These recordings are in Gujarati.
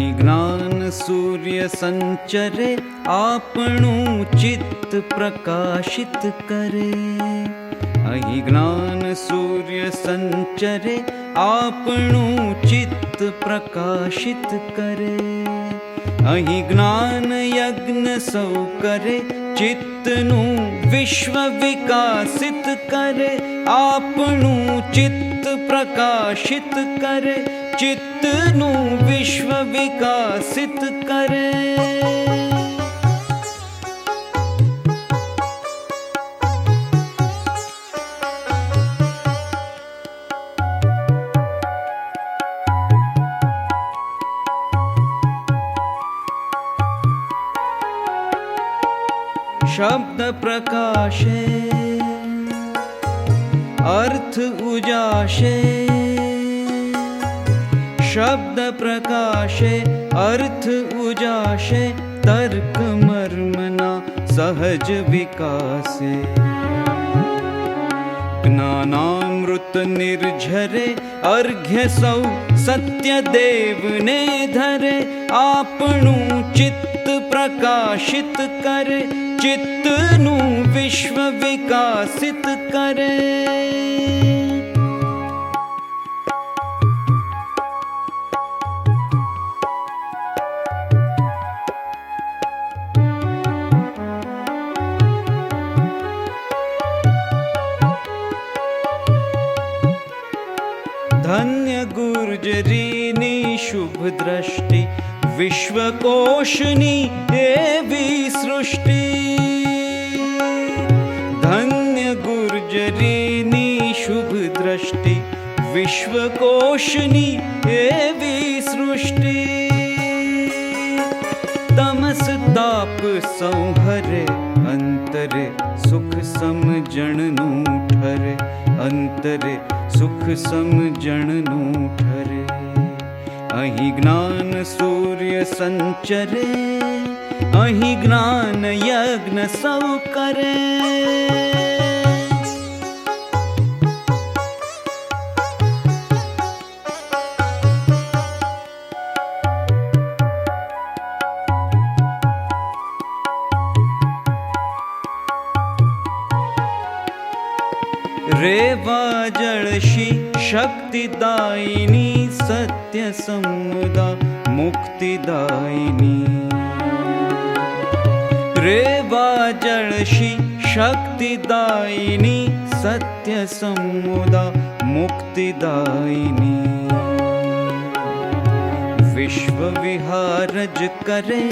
અહીં જ્ઞાન સૂર્ય સંચરે, આપણું ચિત્ત પ્રકાશિત કરે. અહીં જ્ઞાન સૂર્ય સંચરે, આપણું ચિત્ત પ્રકાશિત કરે. અહીં જ્ઞાન યજ્ઞ સૌ કરે, ચિત્તનું વિશ્વ વિકાસિત કરે. આપણું ચિત્ત પ્રકાશિત કરે, ચિત્તનું વિશ્વ વિકાસિત કરે. શબ્દ પ્રકાશે, અર્થ ઉજાશે. શબ્દ પ્રકાશે, અર્થ ઉજાશે, તર્ક મર્મના સહજ વિકાસે. જ્ઞાનામૃત નિર્ઝરે, અર્ઘ્ય સૌ સત્યદેવને ધરે. આપણું ચિત્ત પ્રકાશિત કરે, ચિત્તનું વિશ્વ વિકાસિત કરે. ધન્ય ગુર્જરીની શુભ દ્રષ્ટિ, વિશ્વકોશની એવી સૃષ્ટિ. ધન્ય ગુર્જરીની શુભ દ્રષ્ટિ, વિશ્વકોશની એવી સૃષ્ટિ. તમસ તાપ સંહરે, અંતરે સુખ સમજણનું ઠરે. અંતરે સુખ સમજણનું ઠરે. અહીં જ્ઞાન સૂર્ય સંચરે, અહીં જ્ઞાન યજ્ઞ સૌ કરે. રેવા જળશી શક્તિદાયિની, સત્ય સમુદા મુક્તિદાયિની. રેવા જળશી શક્તિદાયિની, સત્ય સમુદા મુક્તિદાયિની. વિશ્વ વિહારજ કરે,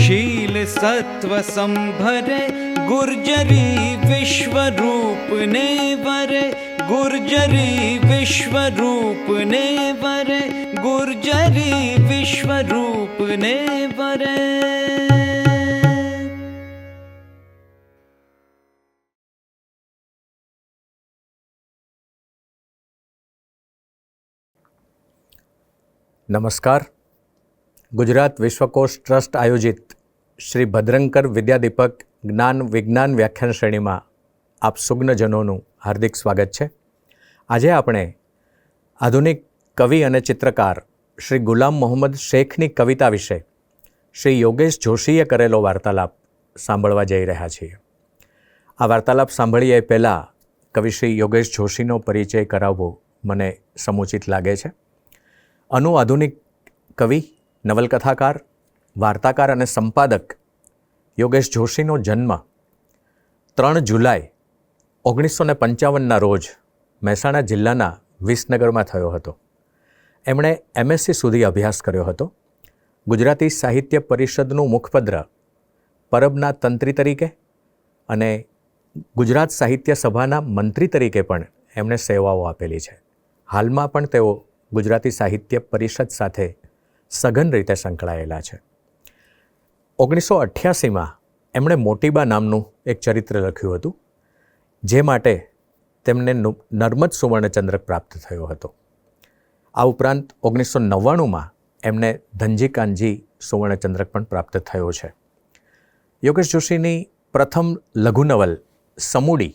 શીલ સત્વ સંભરે. ગુર્જરી વિશ્વરૂપને વરે, ગુર્જરી વિશ્વરૂપને વરે. ગુર્જરી વિશ્વરૂપને વરે. નમસ્કાર. ગુજરાત વિશ્વકોશ ટ્રસ્ટ આયોજિત શ્રી ભદ્રંકર વિદ્યાદીપક જ્ઞાન વિજ્ઞાન વ્યાખ્યાન શ્રેણીમાં આપ સુજ્ઞજનોનું હાર્દિક સ્વાગત છે. આજે આપણે આધુનિક કવિ અને ચિત્રકાર શ્રી ગુલામ મોહમ્મદ શેખની કવિતા વિશે શ્રી યોગેશ જોશીએ કરેલો વાર્તાલાપ સાંભળવા જઈ રહ્યા છીએ. આ વાર્તાલાપ સાંભળીએ પહેલાં કવિ શ્રી યોગેશ જોશીનો પરિચય કરાવવો મને સમુચિત લાગે છે. આધુનિક કવિ, નવલકથાકાર, વાર્તાકાર અને સંપાદક યોગેશ જોશીનો જન્મ 3 જુલાઈ 1955ના રોજ મહેસાણા જિલ્લાના વિસનગરમાં થયો હતો. એમણે MSc સુધી અભ્યાસ કર્યો હતો. ગુજરાતી સાહિત્ય પરિષદનું મુખપત્ર પરબના તંત્રી તરીકે અને ગુજરાત સાહિત્ય સભાના મંત્રી તરીકે પણ એમણે સેવાઓ આપેલી છે. હાલમાં પણ તેઓ ગુજરાતી સાહિત્ય પરિષદ સાથે સઘન રીતે સંકળાયેલા છે. 1988માં એમણે મોટીબા નામનું એક ચરિત્ર લખ્યું હતું, જે માટે તેમને નર્મદ સુવર્ણચંદ્રક પ્રાપ્ત થયો હતો. આ ઉપરાંત 1999માં એમને ધનજી કાનજી સુવર્ણચંદ્રક પણ પ્રાપ્ત થયો છે. યોગેશ જોશીની પ્રથમ લઘુનવલ સમૂડી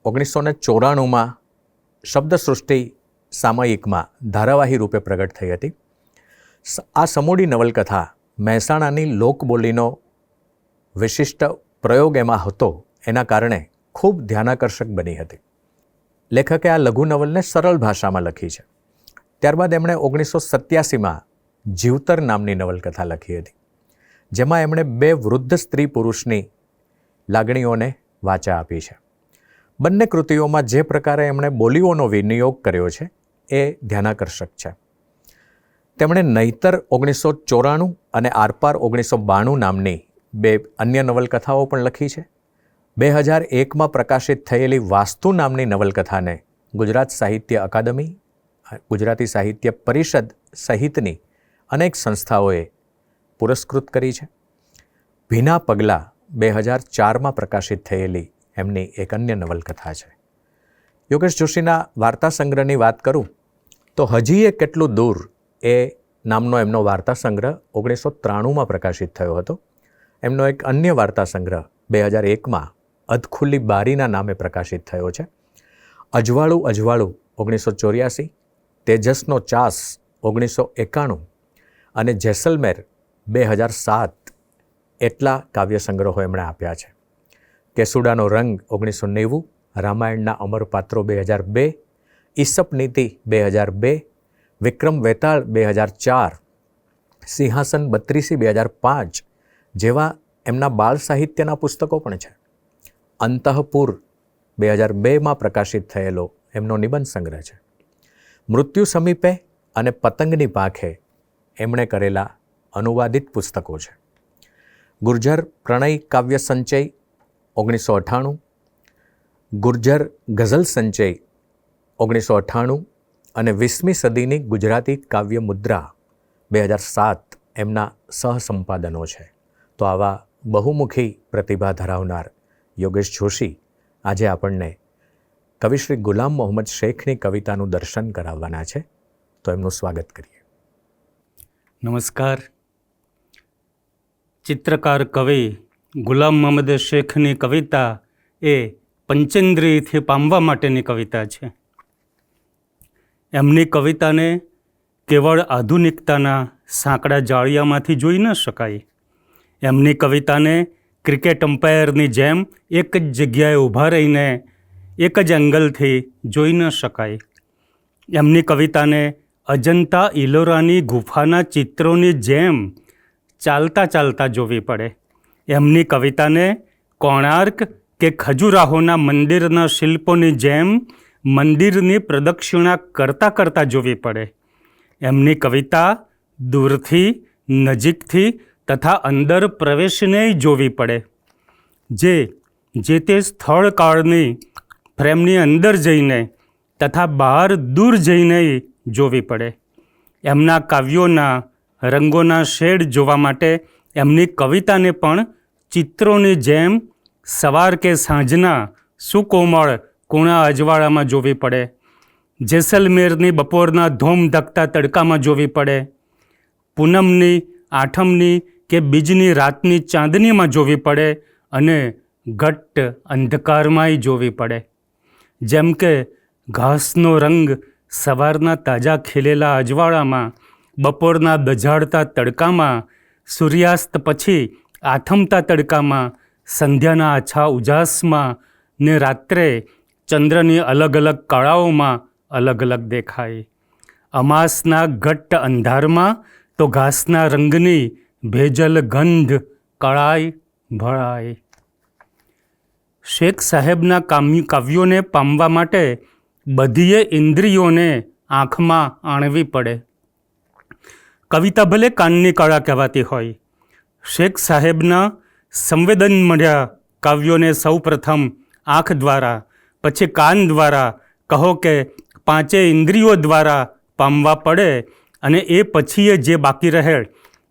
1994માં શબ્દસૃષ્ટિ સામયિકમાં ધારાવાહી રૂપે પ્રગટ થઈ હતી. આ સમૂડી નવલકથા મહેસાણાની લોકબોલીનો વિશિષ્ટ પ્રયોગ એમાં હતો, એના કારણે ખૂબ ધ્યાનાકર્ષક બની હતી. લેખકે આ લઘુ નવલને સરળ ભાષામાં લખી છે. ત્યારબાદ એમણે 1987માં જીવતર નામની નવલકથા લખી હતી, જેમાં એમણે 2 વૃદ્ધ સ્ત્રી પુરુષની લાગણીઓને વાચા આપી છે. બંને કૃતિઓમાં જે પ્રકારે એમણે બોલીઓનો વિનિયોગ કર્યો છે એ ધ્યાનાકર્ષક છે. તેમણે નહીતર 1994 અને આરપાર 1992 નામની 2 અન્ય નવલકથાઓ પણ લખી છે. 2001માં પ્રકાશિત થયેલી વાસ્તુ નામની નવલકથાને ગુજરાત સાહિત્ય અકાદમી, ગુજરાતી સાહિત્ય પરિષદ સહિતની અનેક સંસ્થાઓએ પુરસ્કૃત કરી છે. ભીના પગલાં 2004માં પ્રકાશિત થયેલી એમની એક અન્ય નવલકથા છે. યોગેશ જોશીના વાર્તા સંગ્રહની વાત કરું તો હજી એ કેટલું દૂર એ નામનો એમનો વાર્તા સંગ્રહ 1993માં પ્રકાશિત થયો હતો. એમનો એક અન્ય વાર્તા સંગ્રહ 2001માં અધખુલ્લી બારીના નામે પ્રકાશિત થયો છે. અજવાળું અજવાળું 1984, તેજસનો ચાસ 1991 અને જેસલમેર 2007 એટલા કાવ્ય સંગ્રહો એમણે આપ્યા છે. કેસુડાનો રંગ 1990, રામાયણના અમર પાત્રો 2002, ઈસપ નીતિ 2002, વિક્રમ વેતાળ 2004, સિંહાસન 32 2005 જેવા એમના બાળ સાહિત્યના પુસ્તકો પણ છે. અંતઃપુર 2002માં પ્રકાશિત થયેલો એમનો નિબંધ સંગ્રહ છે. મૃત્યુ સમીપે અને પતંગની પાંખે એમણે કરેલા અનુવાદિત પુસ્તકો છે. ગુર્જર પ્રણય કાવ્ય સંચય 1998, ગુર્જર ગઝલ સંચય 1998 અને 20મી સદીની ગુજરાતી કાવ્ય મુદ્રા 2007 એમના સહસંપાદનો છે. તો આવા બહુમુખી પ્રતિભા ધરાવનાર યોગેશ જોશી આજે આપણને કવિશ્રી ગુલામ મોહમ્મદ શેખની કવિતાનું દર્શન કરાવવાના છે. તો એમનું સ્વાગત કરીએ. નમસ્કાર. ચિત્રકાર કવિ ગુલામ મોહમ્મદ શેખની કવિતા એ પંચેન્દ્રિયથી પામવા માટેની કવિતા છે. એમની કવિતાને કેવળ આધુનિકતાના સાંકડા જાળિયામાંથી જોઈ ન શકાય. એમની કવિતાને ક્રિકેટ અમ્પાયરની જેમ એક જ જગ્યાએ ઊભા રહીને એક જ એંગલથી જોઈ ન શકાય. એમની કવિતાને અજંતા ઇલોરાની ગુફાના ચિત્રોની જેમ ચાલતા ચાલતા જોવી પડે. એમની કવિતાને કોણાર્ક કે ખજુરાહોના મંદિરના શિલ્પોની જેમ મંદિરની પ્રદક્ષિણા કરતાં કરતાં જોવી પડે. એમની કવિતા દૂરથી, નજીકથી તથા અંદર પ્રવેશને જોવી પડે. જે તે સ્થળ કાળની ફ્રેમની અંદર જઈને તથા બહાર દૂર જઈને જોવી પડે. એમના કાવ્યોના રંગોના શેડ જોવા માટે એમની કવિતાને પણ ચિત્રોની જેમ સવાર કે સાંજના સુકોમળ કુણા અજવાળામાં જોવી પડે. જેસલમેરની બપોરના ધોમ ધકતા તડકામાં જોવી પડે. પૂનમની, આઠમની કે બીજની રાતની ચાંદનીમાં જોવી પડે અને ઘટ્ટ અંધકારમાંય જોવી પડે. જેમ કે ઘાસનો રંગ સવારના તાજા ખીલેલા અજવાળામાં, બપોરના દઝાડતા તડકામાં, સૂર્યાસ્ત પછી આથમતા તડકામાં, સંધ્યાના આછા ઉજાસમાં ને રાત્રે ચંદ્રની અલગ અલગ કળાઓમાં અલગ અલગ દેખાય. અમાસના ઘટ્ટ અંધારમાં તો ઘાસના રંગની ભેજલ ગંધ કળાય ભળાય. શેખ સાહેબના કાવ્યોને પામવા માટે બધીએ ઇન્દ્રિયોને આંખમાં આણવી પડે. કવિતા ભલે કાનની કળા કહેવાતી હોય, શેખ સાહેબના સંવેદનમળ્યા કાવ્યોને સૌ પ્રથમ આંખ દ્વારા, પછી કાન દ્વારા, કહો કે પાંચેય ઇન્દ્રિયો દ્વારા પામવા પડે અને એ પછી જે બાકી રહે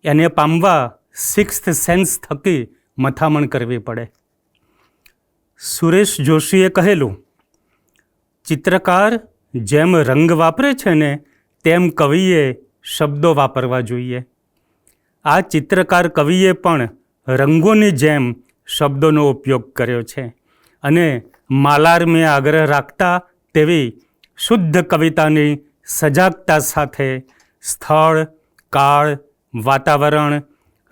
એને પામવા સિક્સ્થ સેન્સ થકી મથામણ કરવી પડે. સુરેશ જોશીએ કહેલું, ચિત્રકાર જેમ રંગ વાપરે છે ને તેમ કવિએ શબ્દો વાપરવા જોઈએ. આ ચિત્રકાર કવિએ પણ રંગોની જેમ શબ્દોનો ઉપયોગ કર્યો છે અને માલાર્મે આગ્રહ રાખતા તેવી શુદ્ધ કવિતાની સજાગતા સાથે સ્થળ, કાળ, વાતાવરણ,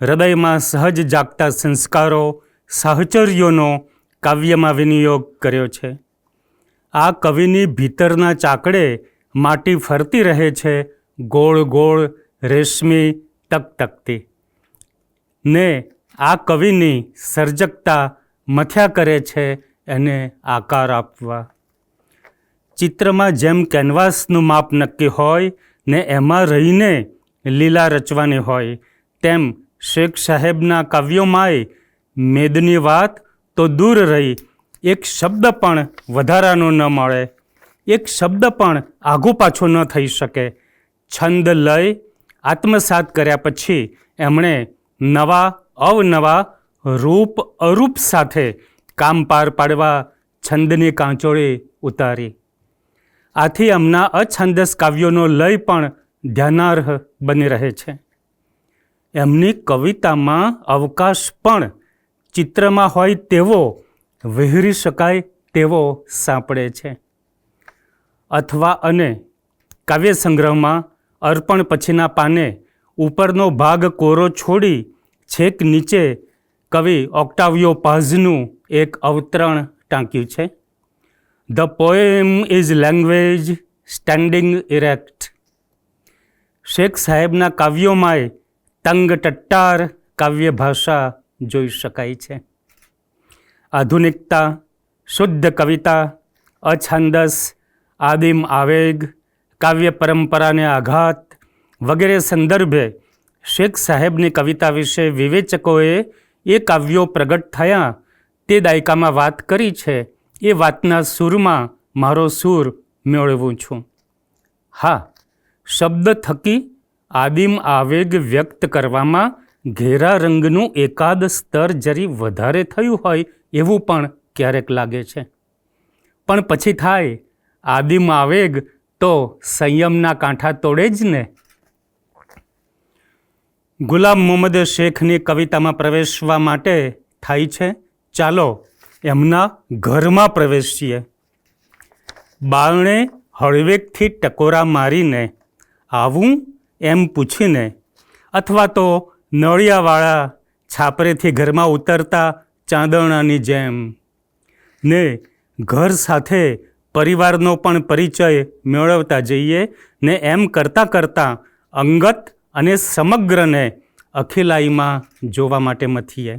હૃદયમાં સહજ જાગતા સંસ્કારો, સાહચર્યોનો કાવ્યમાં વિનિયોગ કર્યો છે. આ કવિની ભીતરના ચાકડે માટી ફરતી રહે છે, ગોળ ગોળ રેશમી તકતકતી. ને આ કવિની સર્જકતા મથ્યા કરે છે એને આકાર આપવા. ચિત્રમાં જેમ કેનવાસનું માપ નક્કી હોય ને એમાં રહીને લીલા રચવાની હોય, તેમ શેખ સાહેબના કાવ્યોમાંય મેદની વાત તો દૂર રહી, એક શબ્દ પણ વધારાનો ન મળે, એક શબ્દ પણ આઘો પાછો ન થઈ શકે. છંદ લય આત્મસાત કર્યા પછી એમણે નવા અવનવા રૂપ અરૂપ સાથે કામ પાર પાડવા છંદની કાંચોળી ઉતારી. આથી એમના અછંદસ કાવ્યોનો લય પણ ધ્યાનાર્હ બની રહે છે. એમની કવિતામાં અવકાશ પણ ચિત્રમાં હોય તેવો, વહેરી શકાય તેવો સાંપડે છે. અથવા અને કાવ્ય સંગ્રહમાં અર્પણ પછીના પાને ઉપરનો ભાગ કોરો છોડી છેક નીચે કવિ ઓક્ટાવિયો પાઝનું એક અવતરણ ટાંક્યું છે. The poem is language standing erect. Sheikh સાહેબના કાવ્યોમાંય તંગ ટટ્ટાર કાવ્ય ભાષા જોઈ શકાય છે. આધુનિકતા, શુદ્ધ કવિતા, અછંદસ, આદિમ આવેગ, કાવ્ય પરંપરાને આઘાત વગેરે સંદર્ભે શેખ સાહેબની કવિતા વિશે વિવેચકોએ એ કાવ્યો પ્રગટ થયા તે દાયકામાં વાત કરી છે. એ વાતના સૂરમાં મારો સૂર મેળવું છું. હા, શબ્દ થકી આદિમ આવેગ વ્યક્ત કરવામાં ઘેરા રંગનું એકાદ સ્તર જરી વધારે થયું હોય એવું પણ ક્યારેક લાગે છે. પણ પછી થાય આદિમ આવેગ તો સંયમના કાંઠા તોડે જ ને. ગુલામ મોહમ્મદ શેખની કવિતામાં પ્રવેશવા માટે થાય છે, ચાલો એમના ઘરમાં પ્રવેશીએ. બારણે હળવેકથી ટકોરા મારીને આવું એમ પૂછીને, અથવા તો નળિયાવાળા છાપરેથી ઘરમાં ઉતરતા ચાંદણાની જેમ, ને ઘર સાથે પરિવારનો પણ પરિચય મેળવતા જઈએ ને એમ કરતાં કરતાં અંગત અને સમગ્રને અખિલાઈમાં જોવા માટે મથીએ.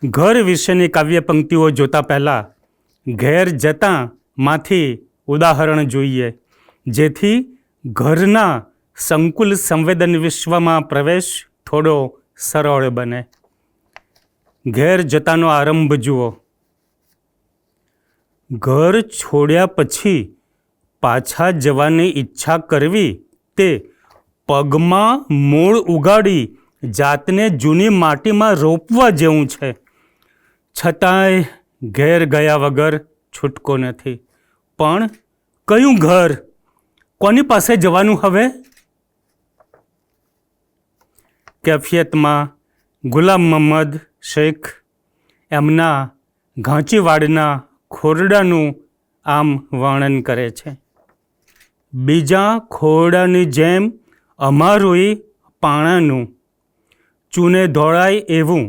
ઘર વિશેની કાવ્ય પંક્તિઓ જોતા પહેલાં ઘેર જતાં માંથી ઉદાહરણ જોઈએ, જેથી ઘરના સંકુલ સંવેદન વિશ્વમાં પ્રવેશ થોડો સરળ બને. ઘેર જતાનો આરંભ જુઓ. ઘર છોડ્યા પછી પાછા જવાની ઈચ્છા કરવી તે પગમાં મૂળ ઉગાડી જાતને જૂની માટીમાં રોપવા જેવું છે. છતાંય ઘેર ગયા વગર છૂટકો નથી. પણ કયું ઘર? કોની પાસે જવાનું હવે? કેફિયતમાં ગુલામ મોહમ્મદ શેખ એમના ઘાંચીવાડના ખોરડાનું આમ વર્ણન કરે છે. બીજા ખોરડાની જેમ અમારુંય પાણાનું, ચૂને ધોળાય એવું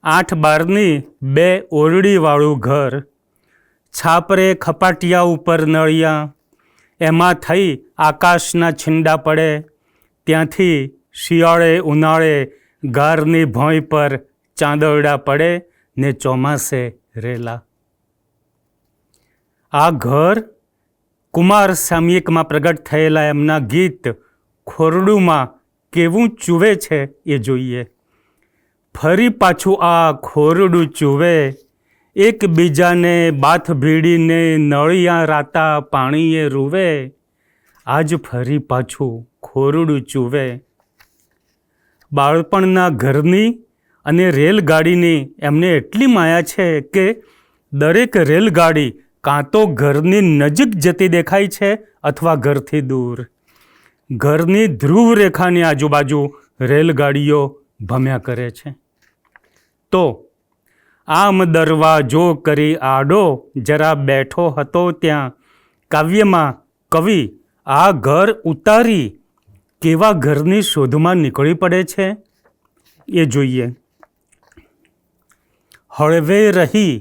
8 બારની 2 ઓરડીવાળું ઘર, છાપરે ખપાટિયા ઉપર નળિયા, એમાં થઈ આકાશના છીંડા પડે, ત્યાંથી શિયાળે ઉનાળે ગારની ભોંય પર ચાંદરડા પડે ને ચોમાસે રેલા. આ ઘર કુમાર સામયિકમાં પ્રગટ થયેલા એમના ગીત ખોરડુમાં કેવું ચૂવે છે એ જોઈએ. ફરી પાછું આ ખોરડું ચૂવે, એકબીજાને બાથ ભીડીને નળિયા રાતા પાણીએ રૂવે, આજ ફરી પાછું ખોરડું ચૂવે. બાળપણના ઘરની અને રેલગાડીની એમને એટલી માયા છે કે દરેક રેલગાડી કાં તો ઘરની નજીક જતી દેખાય છે અથવા ઘરથી દૂર. ઘરની ધ્રુવ રેખાની આજુબાજુ રેલગાડીઓ ભમ્યા કરે છે. તો આમ દરવાજો કરી આડો જરા બેઠો હતો ત્યાં, કાવ્યમાં કવિ આ ઘર ઉતારી કેવા ઘરની શોધમાં નીકળી પડે છે એ જોઈએ. હળવે રહી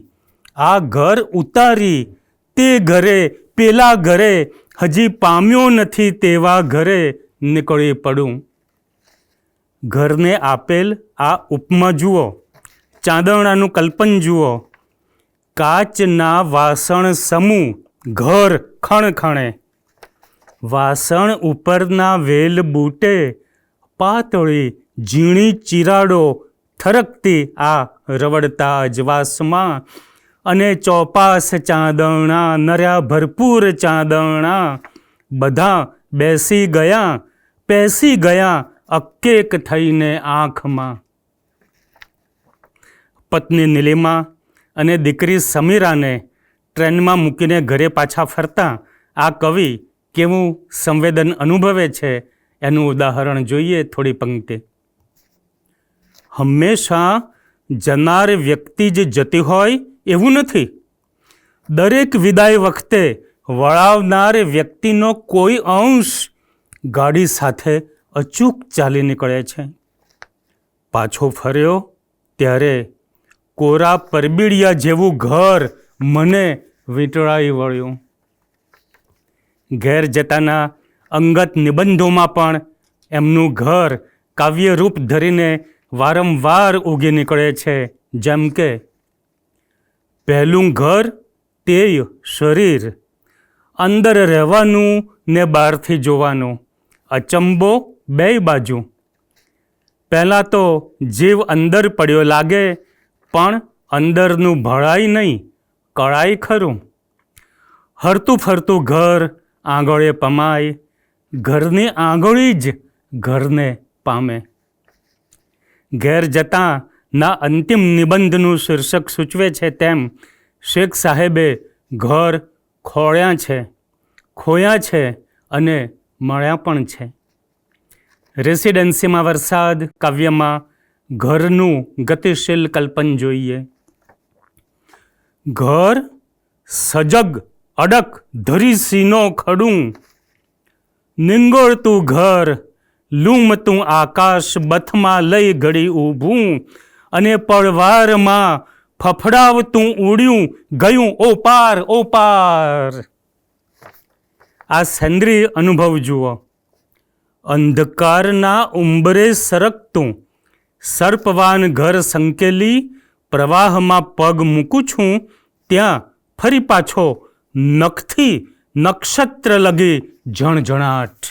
આ ઘર ઉતારી, તે ઘરે પેલા ઘરે, હજી પામ્યો નથી તેવા ઘરે નીકળી પડું. ઘરને આપેલ આ ઉપમા જુઓ, ચાંદરણાનું કલ્પન જુઓ. કાચના વાસણ સમૂહ ઘર ખણખણે, વાસણ ઉપરના વેલ બૂટે, પાતળી ઝીણી ચિરાડો ઠરકતી આ રવડતા અજવાસમાં, અને ચોપાસ ચાંદરણા, નર્યા ભરપૂર ચાંદરણા, બધા બેસી ગયા પેસી ગયા અક્કેક થઈને આંખમાં. પત્ની નીલિમા અને દીકરી સમીરાને ટ્રેનમાં મૂકીને ઘરે પાછા ફરતા આ કવિ કેવું સંવેદન અનુભવે છે એનું ઉદાહરણ જોઈએ. થોડી પંક્તિ. હંમેશા જનાર વ્યક્તિ જ જતી હોય એવું નથી. દરેક વિદાય વખતે વળાવનાર વ્યક્તિનો કોઈ અંશ ગાડી સાથે અચૂક ચાલી નીકળે છે. પાછો ફર્યો ત્યારે કોરા પરબીડિયા જેવું ઘર મને વીંટળાઈ વળ્યું. ઘેર જતાના અંગત નિબંધોમાં પણ એમનું ઘર કાવ્યરૂપ ધરીને વારંવાર ઉગી નીકળે છે. જેમ કે પહેલું ઘર તે શરીર, અંદર રહેવાનું ને બહારથી જોવાનું, અચંબો બેય બાજુ. પહેલાં તો જીવ અંદર પડ્યો લાગે, પણ અંદરનું ભળાય નહીં, કળાય ખરું. હરતું ફરતું ઘર આંગળે પમાય, ઘરની આંગળી જ ઘરને પામે. ઘેર જતાં ના અંતિમ નિબંધનું શીર્ષક સૂચવે છે તેમ શેખ સાહેબે ઘર ખોળ્યા છે, ખોયા છે અને મળ્યા પણ છે. રેસિડેન્સીમાં વરસાદ કાવ્યમાં ઘરનું ગતિશીલ કલ્પન જોઈએ. ઘર સજગ અડક ધરી સીનો ખડું, નિંગોળતું ઘર લૂમતું આકાશ બથમાં લઈ ઘડી ઊભું, અને પડવારમાં ફફડાવતું ઉડ્યું ગયું ઓપાર ઓપાર. આ સેન્દ્રિય અનુભવ જુઓ. અંધકારના ઉંબરે સરકતું સર્પવાન ઘર સંકેલી, પ્રવાહમાં પગ મૂકું છું ત્યાં ફરી પાછો નખથી નક્ષત્ર લગી ઝણઝણાટ.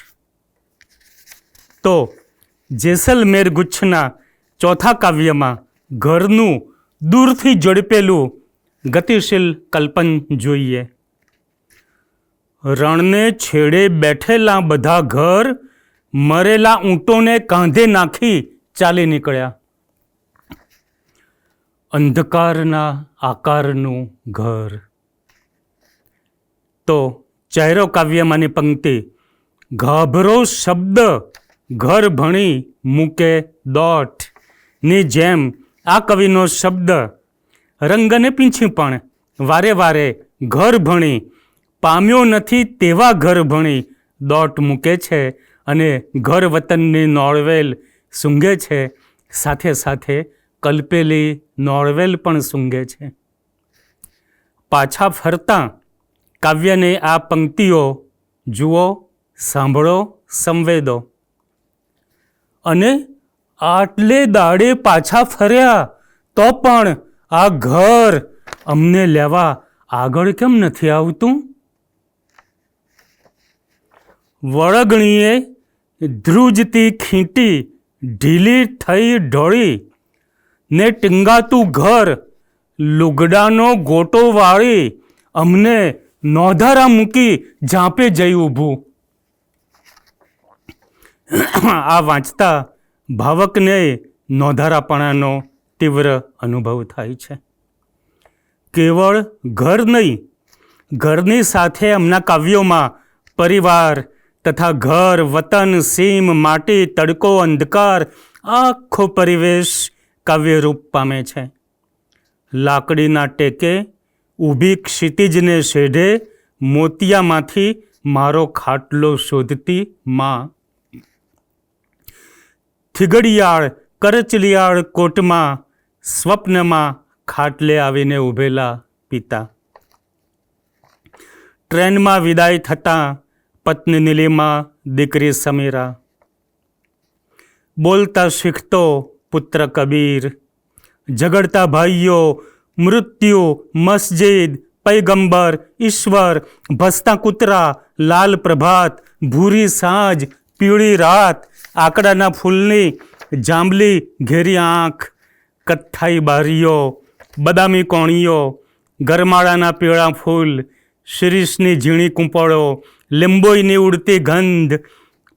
તો જેસલમેર ગુચ્છના ચોથા કાવ્યમાં ઘરનું દૂરથી ઝડપેલું ગતિશીલ કલ્પન જોઈએ. રણને છેડે બેઠેલા બધા ઘર મરેલા ઊંટોને કાંધે નાખી ચાલી નીકળ્યા. અંધકારના આકારનું ઘર. તો ચહેરો કાવ્યમાંની પંક્તિ. ગાભરો શબ્દ ઘર ભણી મૂકે દોટ ની જેમ આ કવિનો શબ્દ રંગને પીંછી પણ વારે વારે ઘર ભણી, પામ્યો નથી તેવા ઘર ભણી દોટ મૂકે છે અને ઘર વતનની નોળવેલ સૂંઘે છે, સાથે સાથે કલ્પેલી નોળવેલ પણ સૂંઘે છે. પાછા ફરતાં કાવ્યને આ પંક્તિઓ જુઓ, સાંભળો, સંવેદો. અને આટલે દાડે પાછા ફર્યા તો પણ આ ઘર અમને લેવા આગળ કેમ નથી આવતું? વળગણીએ ધ્રુજતી ખીંટી ઢીલી થઈ ઢોળી, ને ટીંગાતું ઘર લુગડાનો ગોટો વાળી, અમને નોંધારા મૂકી ઝાંપે જઈ ઊભું. આ વાંચતા ભાવકને નોંધારાપણાનો તીવ્ર અનુભવ થાય છે. કેવળ ઘર નહીં, ઘરની સાથે એમના કાવ્યોમાં પરિવાર તથા ઘર, વતન, સીમ, માટી, તડકો, અંધકાર આખો પરિવેશ કાવ્યરૂપ પામે છે. લાકડીના ટેકે ઊભી ક્ષિતિજને શેઢે મોતિયામાંથી મારો ખાટલો શોધતી માં. થીગડિયાળ કરચલિયાળ કોટમાં સ્વપ્નમાં ખાટલે આવીને ઊભેલા પિતા. ટ્રેનમાં વિદાય થતાં પત્ની નીલિમા, દીકરી સમીરા. બોલતા શીખતો પુત્ર કબીર. ઝઘડતા ભાઈઓ, મૃત્યુ, મસ્જિદ, પૈગંબર, ઈશ્વર, ભસતા કૂતરા, લાલ પ્રભાત, ભૂરી સાંજ, પીળી રાત, આકડાના ફૂલની જાંબલી ઘેરી આંખ, કથ્થાઈ બારીઓ, બદામી કોણીઓ, ગરમાળાના પીળા ફૂલ, શિરીષની ઝીણી કૂંપળો, લીંબોઈની ઉડતી ગંધ,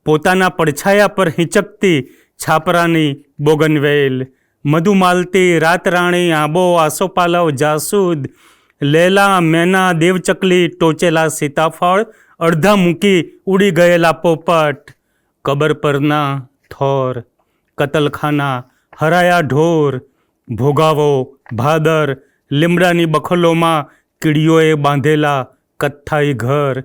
પોતાના પડછાયા પર હિંચકતી છાપરાની બોગનવેલ, મધુમાલતી, રાતરાણી, આંબો, આસોપાલવ, જાસૂદ, લેલા, મેના, દેવચકલી, ટોચેલા સીતાફળ, અડધા મૂકી ઉડી ગયેલા પોપટ, કબર પરના થોર, કતલખાના, હરાયા ઢોર, ભોગાવો, ભાદર, લીમડાની બખલોમાં કીડીઓએ બાંધેલા કથ્થાઈ ઘર,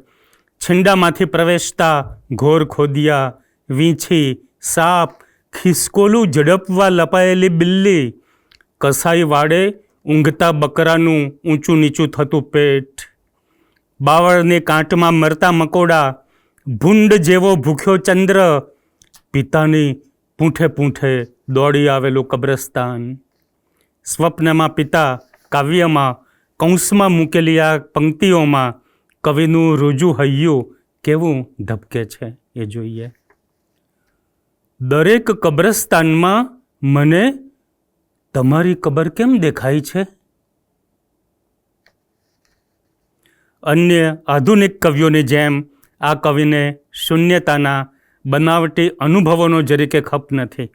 છીંડામાંથી પ્રવેશતા ઘોર ખોદિયા, વીંછી, સાપ, ખિસકોલું ઝડપવા લપાયેલી બિલ્લી, કસાઈ વાડે ઊંઘતા બકરાનું ઊંચું નીચું થતું પેટ, બાવળની કાંટમાં મરતા મકોડા, ભૂંડ જેવો ભૂખ્યો ચંદ્ર, પિતાની પૂંઠે પૂંઠે દોડી આવેલું કબ્રસ્તાન. સ્વપ્નમાં પિતા કાવ્યમાં કૌંસમાં મૂકેલી આ પંક્તિઓમાં કવિનું રૂજુ હૈયું કેવું ધબકે છે એ જોઈએ. દરેક કબ્રસ્તાનમાં મને તમારી કબર કેમ દેખાય છે? અન્ય આધુનિક કવિઓની જેમ આ કવિને શૂન્યતાના બનાવટી અનુભવોનો જરીકે ખપ નથી.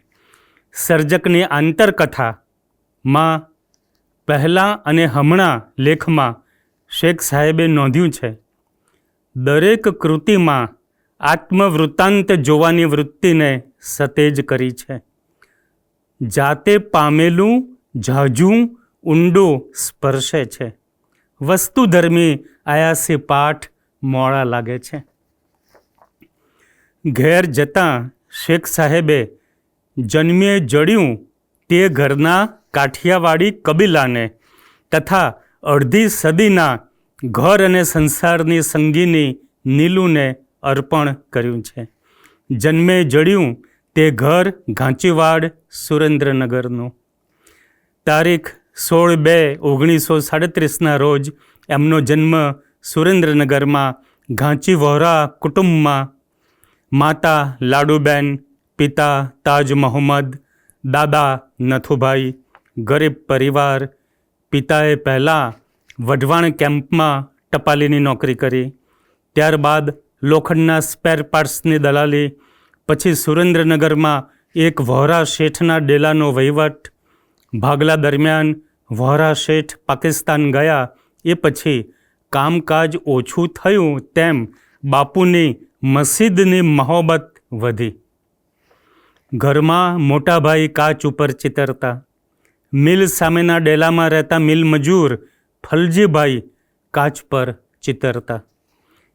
સર્જકની આંતરકથામાં પહેલાં અને હમણાં લેખમાં શેખ સાહેબે નોંધ્યું છે, દરેક કૃતિમાં આત્મવૃત્તાંત જોવાની વૃત્તિને સતેજ કરી છે. જાતે પામેલું ઝાઝું ઊંડું સ્પર્શે છે. વસ્તુધર્મી આયાસી પાઠ મોડા લાગે છે. ઘેર જતાં શેખ સાહેબે જન્મે જડ્યું તે ઘરના કાઠિયાવાડી કબીલાને તથા અડધી સદીના ઘર અને સંસારની સંગીની નીલુને અર્પણ કર્યું છે. જન્મે જડ્યું તે ઘર ઘાંચીવાડ સુરેન્દ્રનગરનું. તારીખ 16/2/1937 રોજ એમનો જન્મ સુરેન્દ્રનગરમાં ઘાંચી વહોરા કુટુંબમાં. માતા લાડુબેન, પિતા તાજ મોહમ્મદ, દાદા નથુભાઈ. ગરીબ પરિવાર. પિતાએ પહેલાં વઢવાણ કેમ્પમાં ટપાલીની નોકરી કરી, ત્યારબાદ લોખંડના સ્પેર પાર્ટ્સની દલાલી, પછી સુરેન્દ્રનગરમાં એક વહોરા શેઠના ડેલાનો વહીવટ. ભાગલા દરમિયાન વહોરા શેઠ પાકિસ્તાન ગયા એ પછી કામકાજ ઓછું થયું તેમ બાપુની મસ્જિદની મહોબત વધી. ઘરમાં મોટાભાઈ કાચ ઉપર ચિતરતા. મિલ સામેના ડેલામાં રહેતા મિલ મજૂર ફલજીભાઈ કાચ પર ચિતરતા.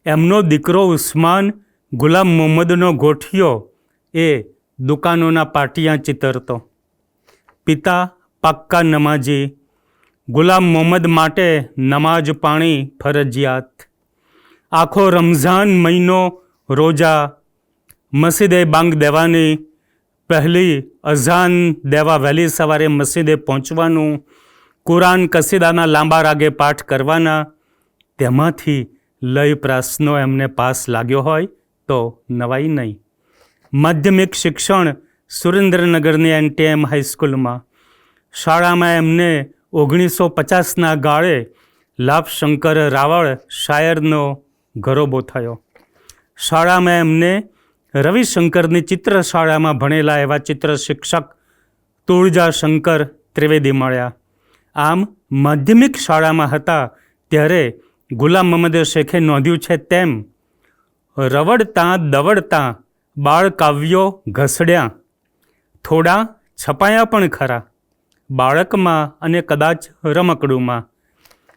એમનો દીકરો ઉસ્માન ગુલામ મોહમ્મદનો ગોઠિયો એ દુકાનોના પાટિયા ચિતરતો. પિતા પાક્કા નમાજી. ગુલામ મોહમ્મદ માટે નમાજ પાણી ફરજિયાત. આખો રમઝાન મહિનો રોજા. મસ્જિદે બાંગ દેવાની. પહેલી અઝાન દેવા વહેલી સવારે મસ્જિદે પહોંચવાનું. કુરાન કસીદાના લાંબા રાગે પાઠ કરવાના. તેમાંથી લય પ્રાસનો એમને પાસ લાગ્યો હોય તો નવાઈ નહીં. માધ્યમિક શિક્ષણ સુરેન્દ્રનગરની NTM હાઈસ્કૂલમાં. શાળામાં એમને 1950ના ગાળે લાભશંકર રાવળ શાયરનો ગરોબો થયો. શાળામાં એમને રવિશંકરની ચિત્રશાળામાં ભણેલા એવા ચિત્ર શિક્ષક તુળજાશંકર ત્રિવેદી મળ્યા. આમ માધ્યમિક શાળામાં હતા ત્યારે ગુલામ મોહમ્મદ શેખે નોંધ્યું છે તેમ રવડતાં દવડતાં બાળ કાવ્યો ઘસડ્યા. થોડા છપાયા પણ ખરા. બાળકમાં અને કદાચ રમકડુમાં.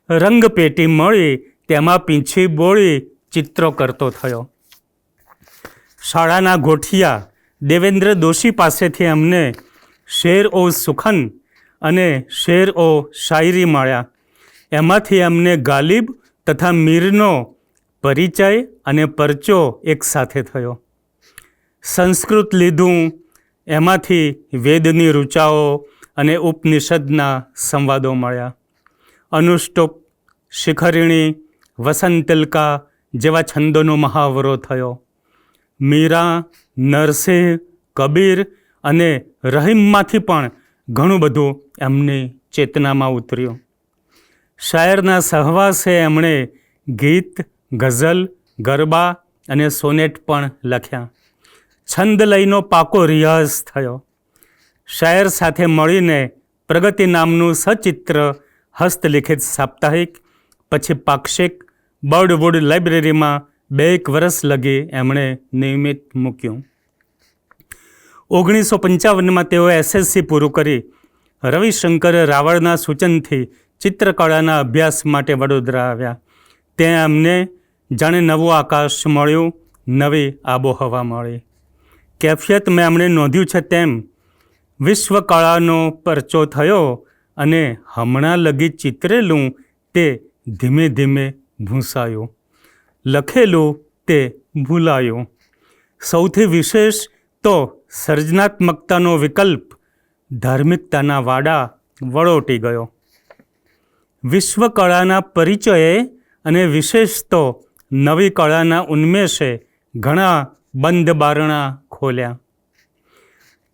રંગપેટી મળી તેમાં પીંછી બોળી ચિત્રો કરતો થયો. શાળાના ગોઠિયા દેવેન્દ્ર દોશી પાસેથી એમને શેર ઓ સુખન અને શેર ઓ શાયરી મળ્યા. એમાંથી એમને ગાલિબ તથા મીરનો પરિચય અને પરચો એક સાથે થયો. સંસ્કૃત લીધું, એમાંથી વેદની ઋચાઓ અને ઉપનિષદના સંવાદો મળ્યા. અનુષ્ટુપ, શિખરિણી, વસંતિલકા જેવા છંદોનો મહાવરો થયો. મીરા, નરસિંહ, કબીર અને રહીમમાંથી પણ ઘણું બધું એમની ચેતનામાં ઉતર્યું. શાયરના સહવાસે એમણે ગીત, ગઝલ, ગરબા અને સોનેટ પણ લખ્યા. છંદ લયનો પાકો રિયાઝ થયો. શાયર સાથે મળીને પ્રગતિ નામનું સચિત્ર હસ્તલિખિત સાપ્તાહિક, પછી પાક્ષિક બર્ડવુડ લાઇબ્રેરીમાં 2 વર્ષ લગી એમણે નિયમિત મૂક્યું. 1955માં તેઓ SSC પૂરું કરી રવિશંકર રાવળના સૂચનથી ચિત્રકળાના અભ્યાસ માટે વડોદરા આવ્યા. ત્યાં એમને જાણે નવું આકાશ મળ્યું, નવી આબોહવા મળી. કેફિયતમાં એમણે નોંધ્યું છે તેમ વિશ્વકળાનો પરચો થયો અને હમણાં લગી ચિતરેલું તે ધીમે ધીમે ભૂંસાયું, લખેલું તે ભૂલાયું. સૌથી વિશેષ તો સર્જનાત્મકતાનો વિકલ્પ ધાર્મિકતાના વાડા વળોટી ગયો. વિશ્વકળાના પરિચયે અને વિશેષ તો નવી કળાના ઉન્મેષે ઘણા બંધ બારણા ખોલ્યા.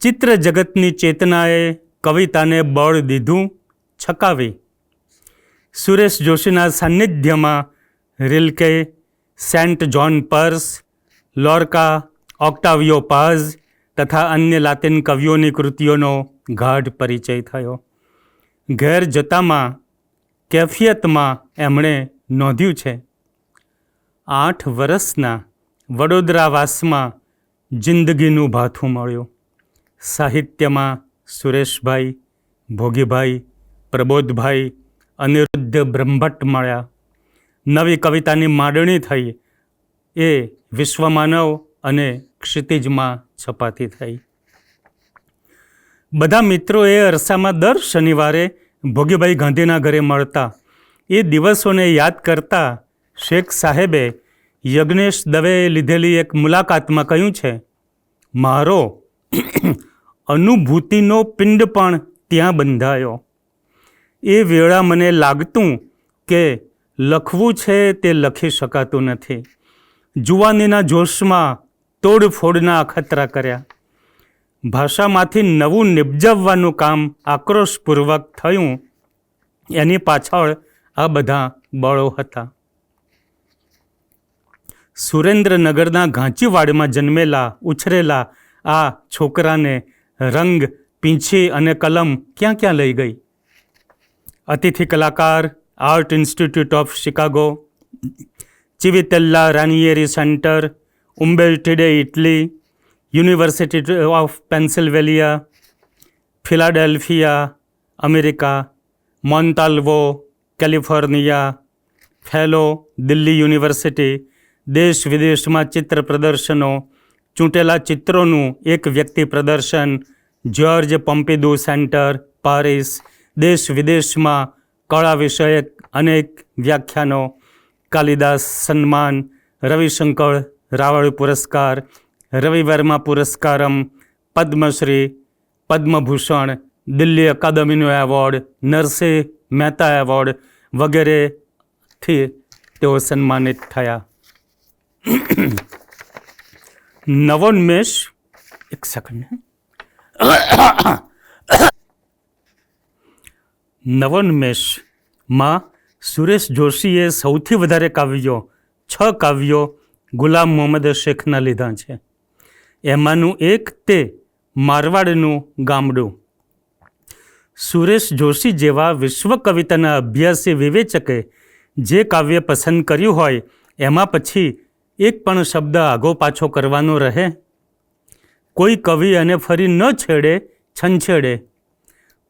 ચિત્ર જગતની ચેતનાએ કવિતાને બળ દીધું, છકાવી. સુરેશ જોશીના સાનિધ્યમાં રિલ્કે, સેન્ટ જોન પર્સ, લોર્કા, ઓક્ટાવિયો પાઝ તથા અન્ય લાતિન કવિઓની કૃતિઓનો ગાઢ પરિચય થયો. ઘેર જતામાં કેફિયતમાં એમણે નોંધ્યું છે, 8 વર્ષના વડોદરાવાસમાં જિંદગીનું ભાથું મળ્યું. સાહિત્યમાં સુરેશભાઈ, ભોગીભાઈ, પ્રબોધભાઈ, અનિરુદ્ધ બ્રહ્મભટ્ટ મળ્યા. નવી કવિતાની માંડણી થઈ, એ વિશ્વમાનવ અને ક્ષિતિજમાં છપાતી થઈ. બધા મિત્રો એ અરસામાં દર શનિવારે ભોગીભાઈ ગાંધીના ઘરે મળતા. એ દિવસોને યાદ કરતા શેખ સાહેબે યજ્ઞેશ દવેએ લીધેલી એક મુલાકાતમાં કહ્યું છે, મારો અનુભૂતિનો પિંડ પણ ત્યાં બંધાયો. એ વેળા મને લાગતું કે લખવું છે તે લખી શકાતું નથી. જુવાનીના જોશમાં તોડફોડના અખતરા કર્યા. ભાષામાંથી નવું નિપજાવવાનું કામ આક્રોશપૂર્વક થયું. એની પાછળ આ બધા બળો હતા. સુરેન્દ્રનગરના ઘાંચીવાડમાં જન્મેલા ઉછરેલા આ છોકરાને રંગ, પીંછી અને કલમ ક્યાં ક્યાં લઈ ગઈ. અતિથિ કલાકાર, art institute of Chicago, Civitella Ranieri center, Umbertide Italy, university of Pennsylvania, Philadelphia America, Montalvo California, fellow Delhi university, દેશ વિદેશમાં ચિત્ર પ્રદર્શનો, ચૂંટેલા ચિત્રોનું એક વ્યક્તિ પ્રદર્શન, જ્યોર્જ પોમ્પિદુ સેન્ટર, પારિસ, દેશ વિદેશમાં કળા વિષયક અનેક વ્યાખ્યાનો, કાલિદાસ સન્માન, રવિશંકર રાવળ પુરસ્કાર, રવિ વર્મા પુરસ્કારમ, પદ્મશ્રી, પદ્મભૂષણ, દિલ્હી અકાદમીનો એવોર્ડ, નરસિંહ મહેતા એવોર્ડ વગેરેથી તેઓ સન્માનિત થયા. નવોન્મેષ, એક સેકન્ડ, નવોન્મેષમાં સુરેશ જોશીએ સૌથી વધારે કાવ્યો, 6 કાવ્યો ગુલામ મોહમ્મદ શેખના લીધા છે. એમાંનું એક તે મારવાડનું ગામડું. સુરેશ જોશી જેવા વિશ્વ કવિતાના અભ્યાસી વિવેચકે જે કાવ્ય પસંદ કર્યું હોય એમાં પછી એક પણ શબ્દ આગો પાછો કરવાનો રહે. કોઈ કવિ એને ફરી ન છેડે, છંછેડે.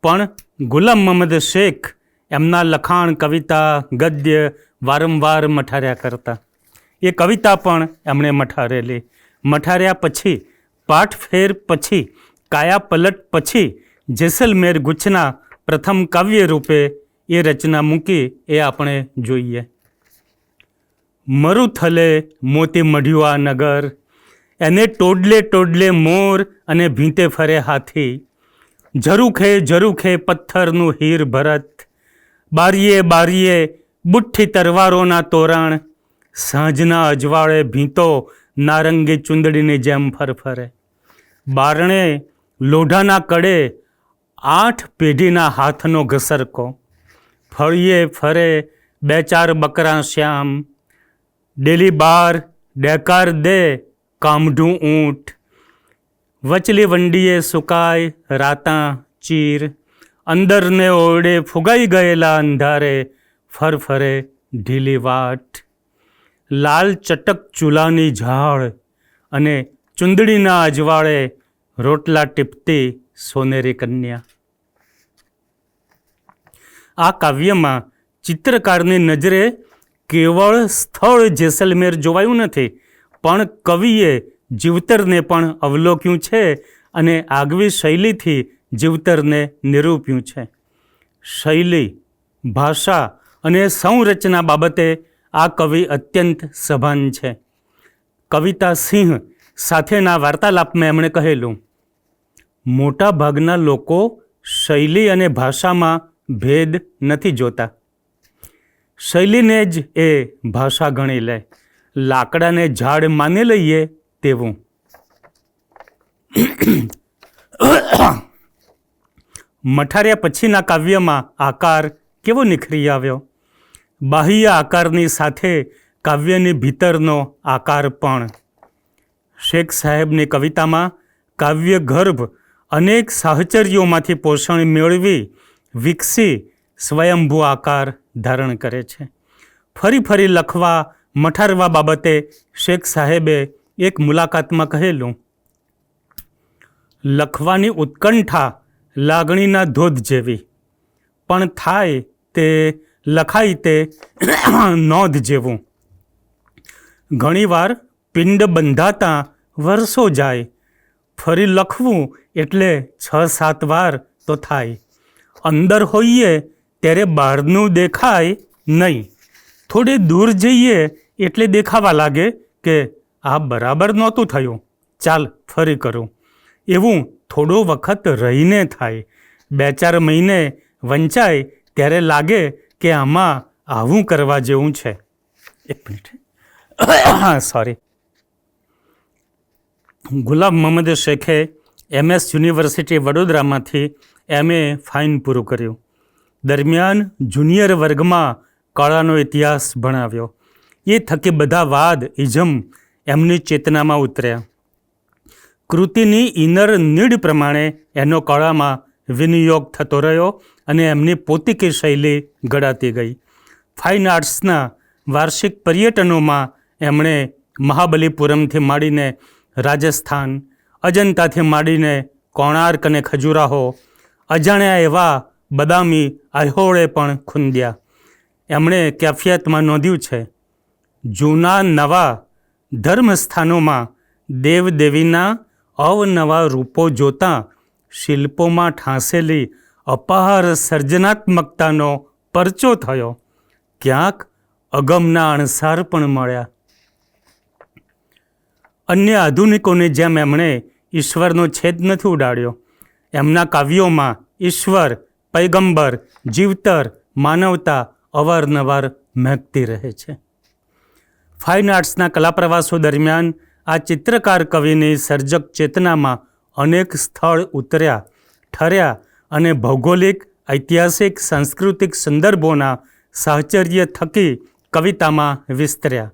પણ ગુલામ મોહમ્મદ શેખ એમના લખાણ, કવિતા, ગદ્ય વારંવાર મઠાર્યા કરતા. એ કવિતા પણ એમણે મઠારેલી. મઠાર્યા પછી પાઠફેર પછી, કાયા પલટ પછી જેસલમેર ગુચ્છના પ્રથમ કાવ્ય રૂપે એ રચના મૂકી એ આપણે જોઈએ. મરુથલે મોતી મઢ્યું આ નગર, એને ટોડલે ટોડલે મોર અને ભીંતે ફરે હાથી. ઝરૂખે ઝરૂખે પથ્થરનું હીર ભરત, બારીએ બારીએ બુઠ્ઠી તરવારોના તોરણ. સાંજના અજવાળે ભીંતો નારંગી ચુંદડીની જેમ ફરફરે. બારણે લોઢાના કડે 8 પેઢીના હાથનો ઘસરકો. ફળીએ ફરે 2-4 બકરા શ્યામ, ડેલી બાર ડેકાર દે કામઢું ઊંટ. વચલી વંડીએ સુકાય રાતાં ચીર, અંદરને ઓરડે ફુગાઈ ગયેલા અંધારે ફરફરે ઢીલી વાટ. લાલ ચટક ચૂલાની ઝાડ અને ચુંદડીના અજવાળે રોટલા ટીપતી સોનેરી કન્યા. આ કાવ્યમાં ચિત્રકારની નજરે કેવળ સ્થળ જેસલમેર જોવાયું નથી, પણ કવિએ જીવતરને પણ અવલોક્યું છે અને આગવી શૈલીથી જીવતરને નિરૂપ્યું છે. શૈલી, ભાષા અને સંરચના બાબતે આ કવિ અત્યંત સભાન છે. કવિતા સિંહ સાથેના વાર્તાલાપમાં એમણે કહેલું, મોટા ભાગના લોકો શૈલી અને ભાષામાં ભેદ નથી જોતા. શૈલીને જ એ ભાષા ગણી લે, લાકડાને ઝાડ માની લઈએ તેવું. મઠાર્યા પછીના કાવ્યમાં આકાર કેવો નિખરી આવ્યો. બાહ્ય આકારની સાથે કાવ્યની ભીતરનો આકાર પણ. શેખ સાહેબની કવિતામાં કાવ્ય ગર્ભ અનેક સાહચર્યોમાંથી પોષણ મેળવી વિકસી સ્વયંભૂ આકાર ધારણ કરે છે. ફરી ફરી લખવા મઠારવા બાબતે શેખ સાહેબે એક મુલાકાતમાં કહેલું, લખવાની ઉત્કંઠા લાગણીના ધોધ જેવી, પણ થાય તે લખાય તે નોંધ જેવું. ઘણીવાર પિંડ બંધાતા વર્ષો જાય, ફરી લખવું એટલે 6-7 વાર તો થાય. અંદર હોઈએ ત્યારે બહારનું દેખાય નહીં, થોડે દૂર જઈએ એટલે દેખાવા લાગે કે આ બરાબર નહોતું થયું, ચાલ ફરી કરું. એવું થોડો વખત રહીને થાય. 2-4 મહિને વંચાય ત્યારે લાગે કે આમાં આવું કરવા જેવું છે. 1 મિનિટ, સોરી. ગુલાબ મોહમ્મદ શેખે MS યુનિવર્સિટી વડોદરામાંથી MA ફાઇન પૂરું કર્યું. દરમિયાન જુનિયર વર્ગમાં કળાનો ઇતિહાસ ભણાવ્યો. એ થકી બધા વાદ ઇઝમ એમની ચેતનામાં ઉતર્યા. કૃતિની ઇનર નીડ પ્રમાણે એનો કળામાં વિનિયોગ થતો રહ્યો અને એમની પોતીકી શૈલી ઘડાતી ગઈ. ફાઇન આર્ટ્સના વાર્ષિક પર્યટનોમાં એમણે મહાબલીપુરમથી માંડીને રાજસ્થાન, અજંતાથી માંડીને કોણાર્ક અને ખજુરાહો, અજાણ્યા એવા બદામી આહોળે પણ ખૂંદ્યા. એમણે કેફિયતમાં નોંધ્યું છે, જૂના નવા ધર્મસ્થાનોમાં દેવદેવીના અવનવા રૂપો જોતાં શિલ્પોમાં ઠાંસેલી અપાર સર્જનાત્મકતાનો પરચો થયો. ક્યાંક અગમના અણસાર પણ મળ્યા. અન્ય આધુનિકોની જેમ એમણે ઈશ્વરનો છેદ નથી ઉડાડ્યો. એમના કાવ્યોમાં ઈશ્વર, પૈગંબર, જીવતર, માનવતા અવારનવાર મહેકતી રહે છે. ફાઇન આર્ટ્સના કલા પ્રવાસો દરમિયાન આ ચિત્રકાર કવિની સર્જક ચેતનામાં અનેક સ્થળ ઉતર્યા, ઠર્યા અને ભૌગોલિક, ઐતિહાસિક, સાંસ્કૃતિક સંદર્ભોના સાહચર્ય થકી કવિતામાં વિસ્તર્યા.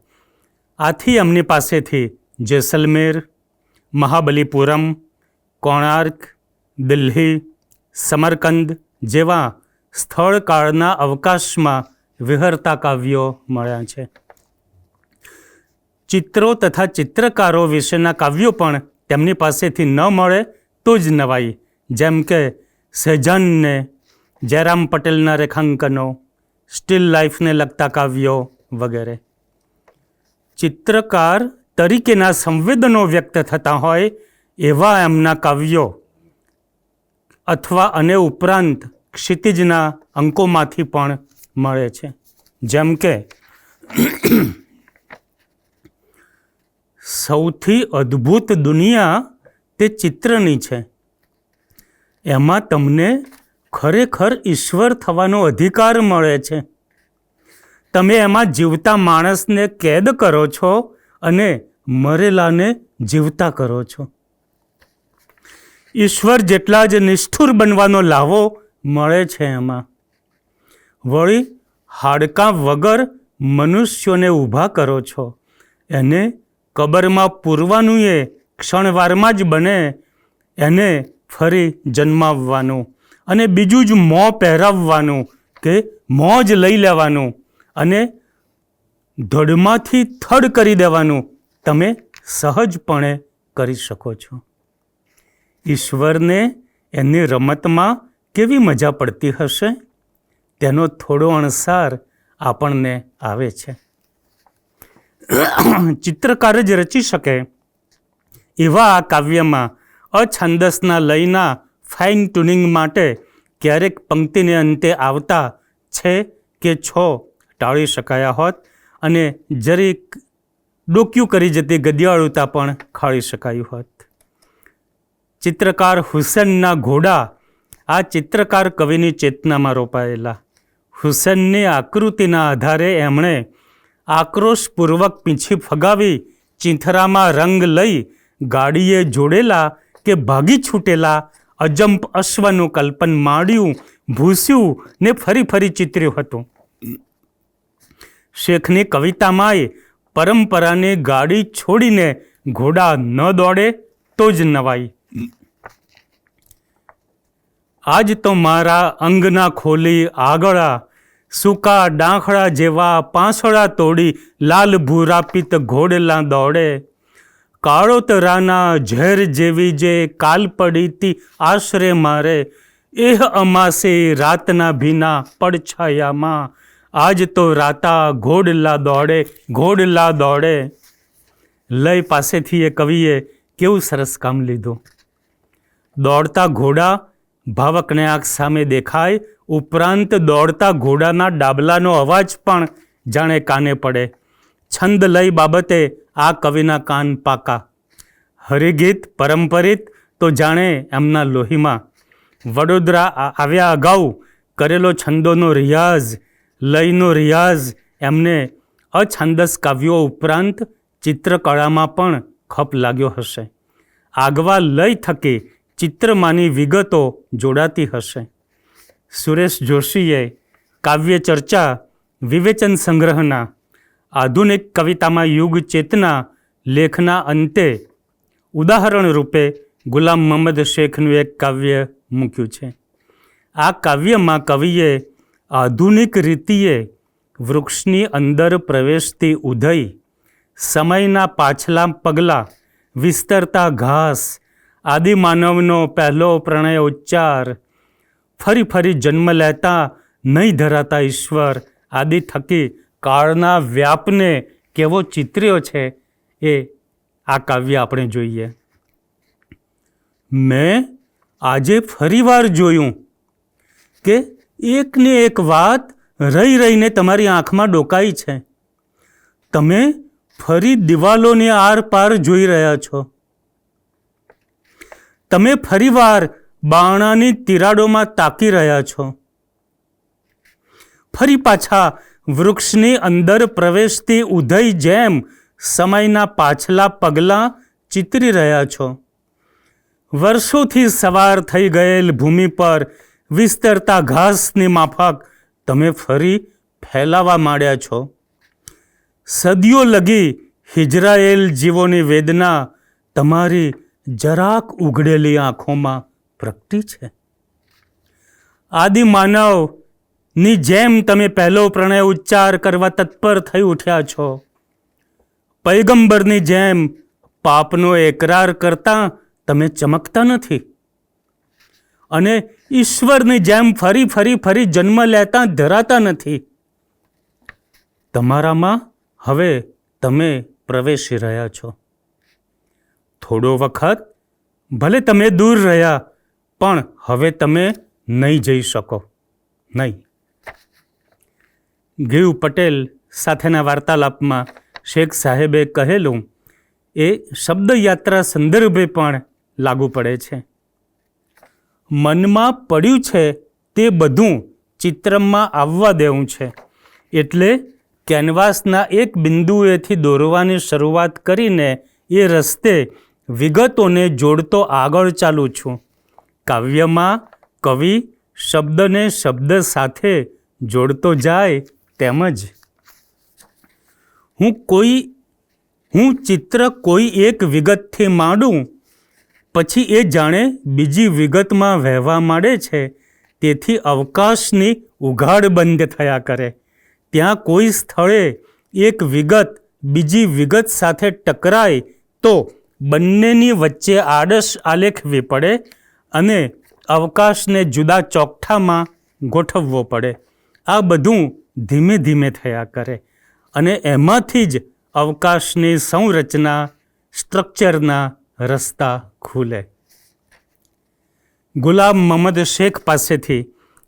આથી એમની પાસેથી જેસલમેર, મહાબલીપુરમ, કોણાર્ક, દિલ્હી, સમરકંદ જેવા સ્થળ કાળના અવકાશમાં વિહરતા કાવ્યો મળ્યા છે. ચિત્રો તથા ચિત્રકારો વિશેના કાવ્યો પણ તેમની પાસેથી ન મળે તો જ નવાઈ, જેમ કે સહેજાનને જયરામ પટેલના રેખાંકનો, સ્ટીલ લાઈફને લગતા કાવ્યો વગેરે. ચિત્રકાર તરીકેના સંવેદનો વ્યક્ત થતા હોય એવા એમના કાવ્યો અથવા અને ઉપરાંત ક્ષિતિજના અંકોમાંથી પણ મળે છે. જેમ કે સૌથી અદ્ભુત દુનિયા તે ચિત્રની છે. એમાં તમને ખરેખર ઈશ્વર થવાનો અધિકાર મળે છે. તમે એમાં જીવતા માણસને કેદ કરો છો અને મરેલાને જીવતા કરો છો. ઈશ્વર જેટલા જ નિષ્ઠુર બનવાનો લાવો મળે છે એમાં. વળી હાડકાં વગર મનુષ્યોને ઊભા કરો છો. એને કબરમાં પૂરવાનું એ ક્ષણવારમાં જ બને. એને ફરી જન્માવવાનું અને બીજું જ મોં પહેરાવવાનું કે મોં જ લઈ લેવાનું અને ધડમાંથી થડ કરી દેવાનું તમે સહજપણે કરી શકો છો. ઈશ્વરને એની રમતમાં કેવી મજા પડતી હશે તેનો થોડો અણસાર આપણને આવે છે. ચિત્રકાર જ રચી શકે એવા આ કાવ્યમાં અછાંદસના લયના ફાઇન ટ્યુનિંગ માટે ક્યારેક પંક્તિને અંતે આવતા છે કે છો ટાળી શકાયા હોત અને જરીક ડોક્યું કરી જતી ગદ્યાળુતા પણ ખાળી શકાયું હોત. ચિત્રકાર હુસેનના ઘોડા આ ચિત્રકાર કવિની ચેતનામાં રોપાયેલા. હુસેનની આકૃતિના આધારે એમણે આક્રોશપૂર્વક પીંછી ફગાવી ચીંથરામાં રંગ લઈ ગાડીએ જોડેલા કે ભાગી છૂટેલા અજંપ અશ્વનું કલ્પન માંડ્યું, ભૂસ્યું ને ફરી ફરી ચિતર્યું હતું. શેખની કવિતામાંય પરંપરાની ગાડી છોડીને ઘોડા ન દોડે તો જ નવાઈ. આજ તો મારા અંગના ખોલી આગળા, સૂકા ડાંખડા જેવા પાંસળા તોડી લાલ ભૂરાપિત ઘોડલા દોડે. કાળોતરાના ઝેર જેવી જે કાલ પડીતી આશરે મારે, એહ અમાસે રાતના ભીના પડછાયામાં, આજ તો રાતા ઘોડલા દોડે ઘોડલા દોડે. લય પાસેથી એ કવિએ કેવું સરસ કામ લીધું. દોડતા ઘોડા ભાવકને આંખ સામે દેખાય, ઉપરાંત દોડતા ઘોડાના ડાબલાનો અવાજ પણ જાણે કાને પડે. છંદ લય બાબતે આ કવિના કાન પાકા. હરિગીત પરંપરિત તો જાણે એમના લોહીમાં. વડોદરા આવ્યા અગાઉ કરેલો છંદોનો રિયાઝ, લયનો રિયાઝ એમને અછાંદસ કાવ્યો ઉપરાંત ચિત્રકળામાં પણ ખપ લાગ્યો હશે. આગવા લય થકી ચિત્રમાંની વિગતો જોડાતી હશે. સુરેશ જોશીએ કાવ્ય ચર્ચા વિવેચન સંગ્રહના આધુનિક કવિતામાં યુગ ચેતના લેખના અંતે ઉદાહરણ રૂપે ગુલામ મોહમ્મદ શેખનું એક કાવ્ય મૂક્યું છે. આ કાવ્યમાં કવિએ આધુનિક રીતિએ વૃક્ષની અંદર પ્રવેશતી ઉધઈ, સમયના પાછલા પગલાં, વિસ્તરતા ઘાસ, આદિમાનવનો પહેલો પ્રણય ઉચ્ચાર, ફરી ફરી જન્મ લેતા નહીં ધરાતા ઈશ્વર આદિ થકી કાળના વ્યાપને કેવો ચિત્ર્યો છે એ આ કાવ્ય આપણે જોઈએ. મેં આજે ફરીવાર જોયું કે એકને એક વાત રહી રહીને તમારી આંખમાં ડોકાઈ છે. તમે ફરી દિવાલોની આર પાર જોઈ રહ્યા છો. તમે ફરીવાર બારણાની તિરાડોમાં તાકી રહ્યા છો. ફરી પાછા વૃક્ષની અંદર પ્રવેશતી ઉધઈ જેમ સમયના પાછલા પગલાં ચિતરી રહ્યા છો. વર્ષોથી સવાર થઈ ગયેલ ભૂમિ પર વિસ્તરતા ઘાસની માફક તમે ફરી ફેલાવા માંડ્યા છો. સદીઓ લગી હિજરાયેલ જીવોની વેદના તમારી જરાક ઉઘડેલી આંખોમાં પ્રગટી છે. આદિમાનવની જેમ તમે પહેલો પ્રણય ઉચ્ચાર કરવા તત્પર થઈ ઉઠ્યા છો. પૈગંબરની જેમ પાપનો એકરાર કરતા તમે ચમકતા નથી અને ઈશ્વરની જેમ ફરી ફરી ફરી જન્મ લેતા ધરાતા નથી. તમારામાં હવે તમે પ્રવેશી રહ્યા છો. થોડો વખત ભલે તમે દૂર રહ્યા પણ હવે તમે નહીં જઈ શકો, નહીં. ગીવ પટેલ સાથેના વાર્તાલાપમાં શેખ સાહેબે કહેલું એ શબ્દયાત્રા સંદર્ભે પણ લાગુ પડે છે. મનમાં પડ્યું છે તે બધું ચિત્રમાં આવવા દેવું છે, એટલે કેનવાસના એક બિંદુએથી દોરવાની શરૂઆત કરીને એ રસ્તે વિગતોને જોડતો આગળ ચાલું છું. કાવ્યમાં કવિ શબ્દને શબ્દ સાથે જોડતો જાય તેમજ હું ચિત્ર કોઈ એક વિગતથી માંડું પછી એ જાણે બીજી વિગતમાં વહેવા માંડે છે. તેથી અવકાશની ઉઘાડ બંધ થયા કરે. ત્યાં કોઈ સ્થળે એક વિગત બીજી વિગત સાથે ટકરાય તો બંનેની વચ્ચે આડશ આલેખવી પડે અને અવકાશને જુદા ચોકઠામાં ગોઠવવો પડે. આ બધું ધીમે ધીમે થયા કરે અને એમાંથી જ અવકાશની સંરચના સ્ટ્રક્ચરના રસ્તા ખુલે. ગુલામ મહમદ શેખ પાસેથી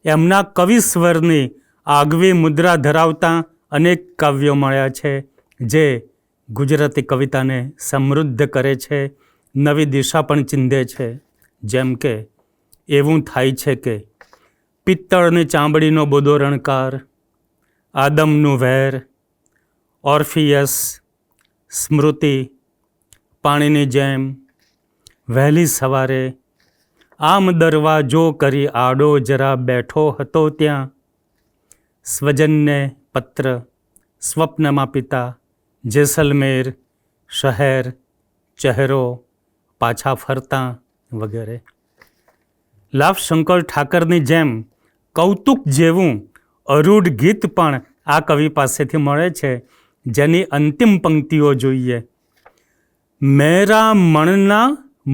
એમના કવિસ્વરની આગવી મુદ્રા ધરાવતા અનેક કાવ્યો મળ્યા છે, જે ગુજરાતી કવિતાને સમૃદ્ધ કરે છે, નવી દિશા પણ ચિંધે છે. જેમ કે એવું થાય છે કે પિત્તળની ચામડીનો બોદો રણકાર, આદમનું વેર, ઓર્ફિયસ, સ્મૃતિ, પાણીની જેમ, વહેલી સવારે, આમ દરવાજો કરી આડો જરા બેઠો હતો ત્યાં, સ્વજનને પત્ર, સ્વપ્નમાં પિતા, જેસલમેર, શહેર, ચહેરો, પાછા ફરતા વગેરે. લાભશંકર ઠાકરની જેમ કૌતુક જેવું અરૂઢ ગીત પણ આ કવિ પાસેથી મળે છે, જેની અંતિમ પંક્તિઓ જોઈએ. મેરા મણના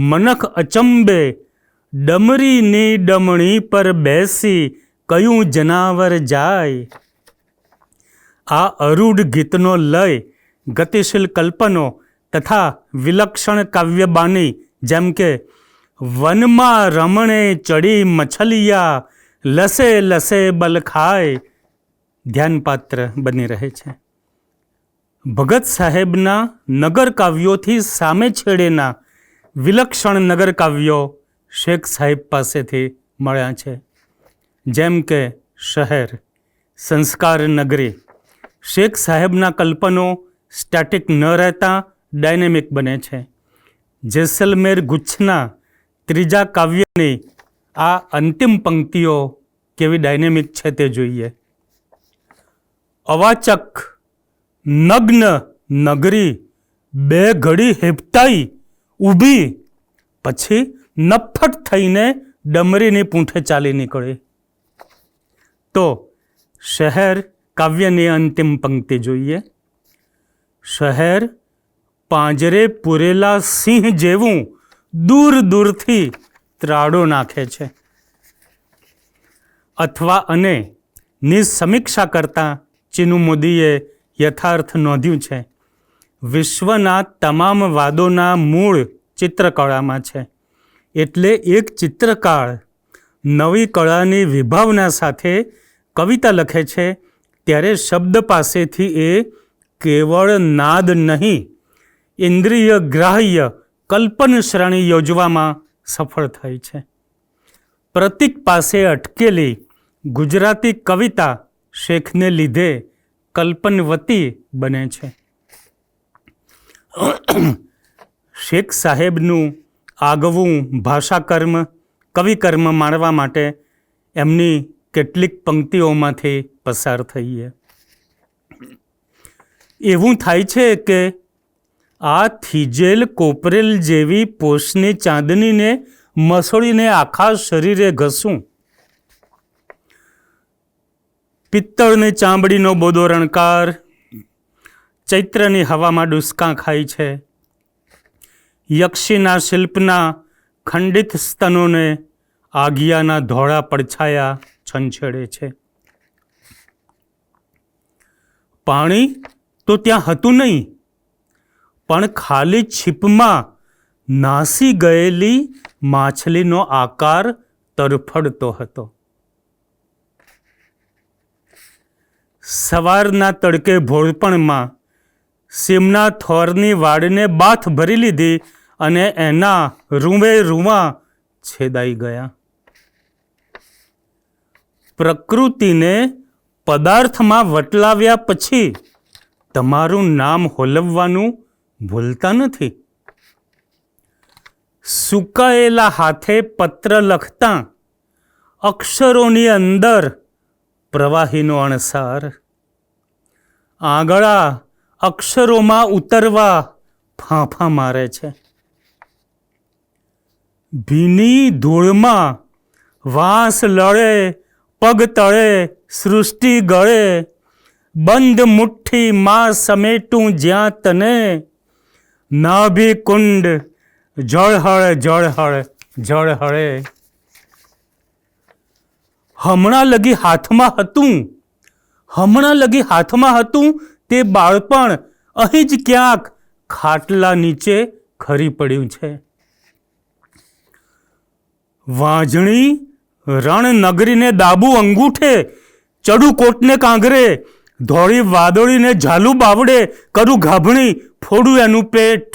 મનખ અચંબે, ડમરીની ડમણી પર બેસી કયું જનાવર જાય. આ અરૂઢ ગીતનો લય ગતિશીલ કલ્પનો તથા વિલક્ષણ કાવ્યબાની જેમ કે વનમાં રમણે ચડી મછલિયા, લસે લસે બલ ખાય ધ્યાનપાત્ર બની રહે છે. ભગત સાહેબના નગર કાવ્યોથી સામે છેડેના વિલક્ષણ નગર કાવ્યો શેખ સાહેબ પાસેથી મળ્યા છે. જેમ કે શહેર, સંસ્કાર નગરી. શેખ સાહેબના કલ્પનો સ્ટેટિક ન રહેતા ડાયનેમિક બને છે. જેસલમેર ગુચ્છના ત્રીજા કાવ્યની આ અંતિમ પંક્તિઓ કેવી ડાયનેમિક છે તે જોઈએ. અવાચક નગ્ન નગરી બે ઘડી હેપતાઈ ઊભી, પછી નફ્ફટ થઈને ડમરીની પૂંઠે ચાલી નીકળી. તો શહેર કાવ્યની અંતિમ પંક્તિ જોઈએ. શહેર પાંજરે પૂરેલા સિંહ જેવું દૂર દૂરથી ત્રાડો નાખે છે. અથવા અને ની સમીક્ષા કરતાં ચીનુ મોદીએ યથાર્થ નોંધ્યું છે. વિશ્વના તમામ વાદોના મૂળ ચિત્રકળામાં છે. એટલે એક ચિત્રકાર નવી કળાની વિભાવના સાથે કવિતા લખે છે ત્યારે શબ્દ પાસેથી એ કેવળ નાદ નહીં, ઇન્દ્રિય ગ્રાહ્ય કલ્પન શ્રેણી યોજવામાં સફળ થાય છે. પ્રતીક પાસે અટકેલી ગુજરાતી કવિતા શેખને લીધે કલ્પનવતી બને છે. શેખ સાહેબનું આગવું ભાષાકર્મ, કવિકર્મ માણવા માટે એમની કેટલીક પંક્તિઓમાંથી પસાર થઈએ. એવું થાય છે કે આ થીજેલ કોપરેલ જેવી પોષની ચાંદનીને મસળીને આખા શરીરે ઘસું. પિત્તળની ચામડીનો બોદો રણકાર ચૈત્રની હવામાં ડુસકાં ખાય છે. યક્ષીના શિલ્પના ખંડિત સ્તનોને આગિયાના ધોળા પડછાયા છંછેડે છે. પાણી તો ત્યાં હતું નહીં, પણ ખાલી છીપમાં નાસી ગયેલી માછલીનો આકાર તરફડતો હતો. સવારના તડકે ભોળપણમાં સીમના થોરની વાડને બાથ ભરી લીધી અને એના રૂંવે રૂંવા છેદાઈ ગયા. પ્રકૃતિને પદાર્થમાં વટલાવ્યા પછી તમારું નામ હોલવવાનું ભૂલતા નથી. સુકાયેલા હાથે પત્ર લખતા અક્ષરોની અંદર પ્રવાહીનો અણસાર, આંગળા અક્ષરોમાં ઉતરવા ફાંફા મારે છે. ભીની ધૂળમાં વાંસ લડે, પગ તળે સૃષ્ટિ ગળે, બંધ મુઠ્ઠી માં સમેટું જ્યાં તને, નાભી કુંડ જળહળ જળહળ જળહળે. હમણાં લગી હાથમાં હતું તે બાળપણ અહીં જ ક્યાંક ખાટલા નીચે ખરી પડ્યું છે. વાંજણી રણનગરીને દાબુ અંગૂઠે, ચડુ કોટને કાંગરે, ધોળી વાદળીને ઝાલુ બાવડે, કરું ગાભણી ફોડું એનું પેટ.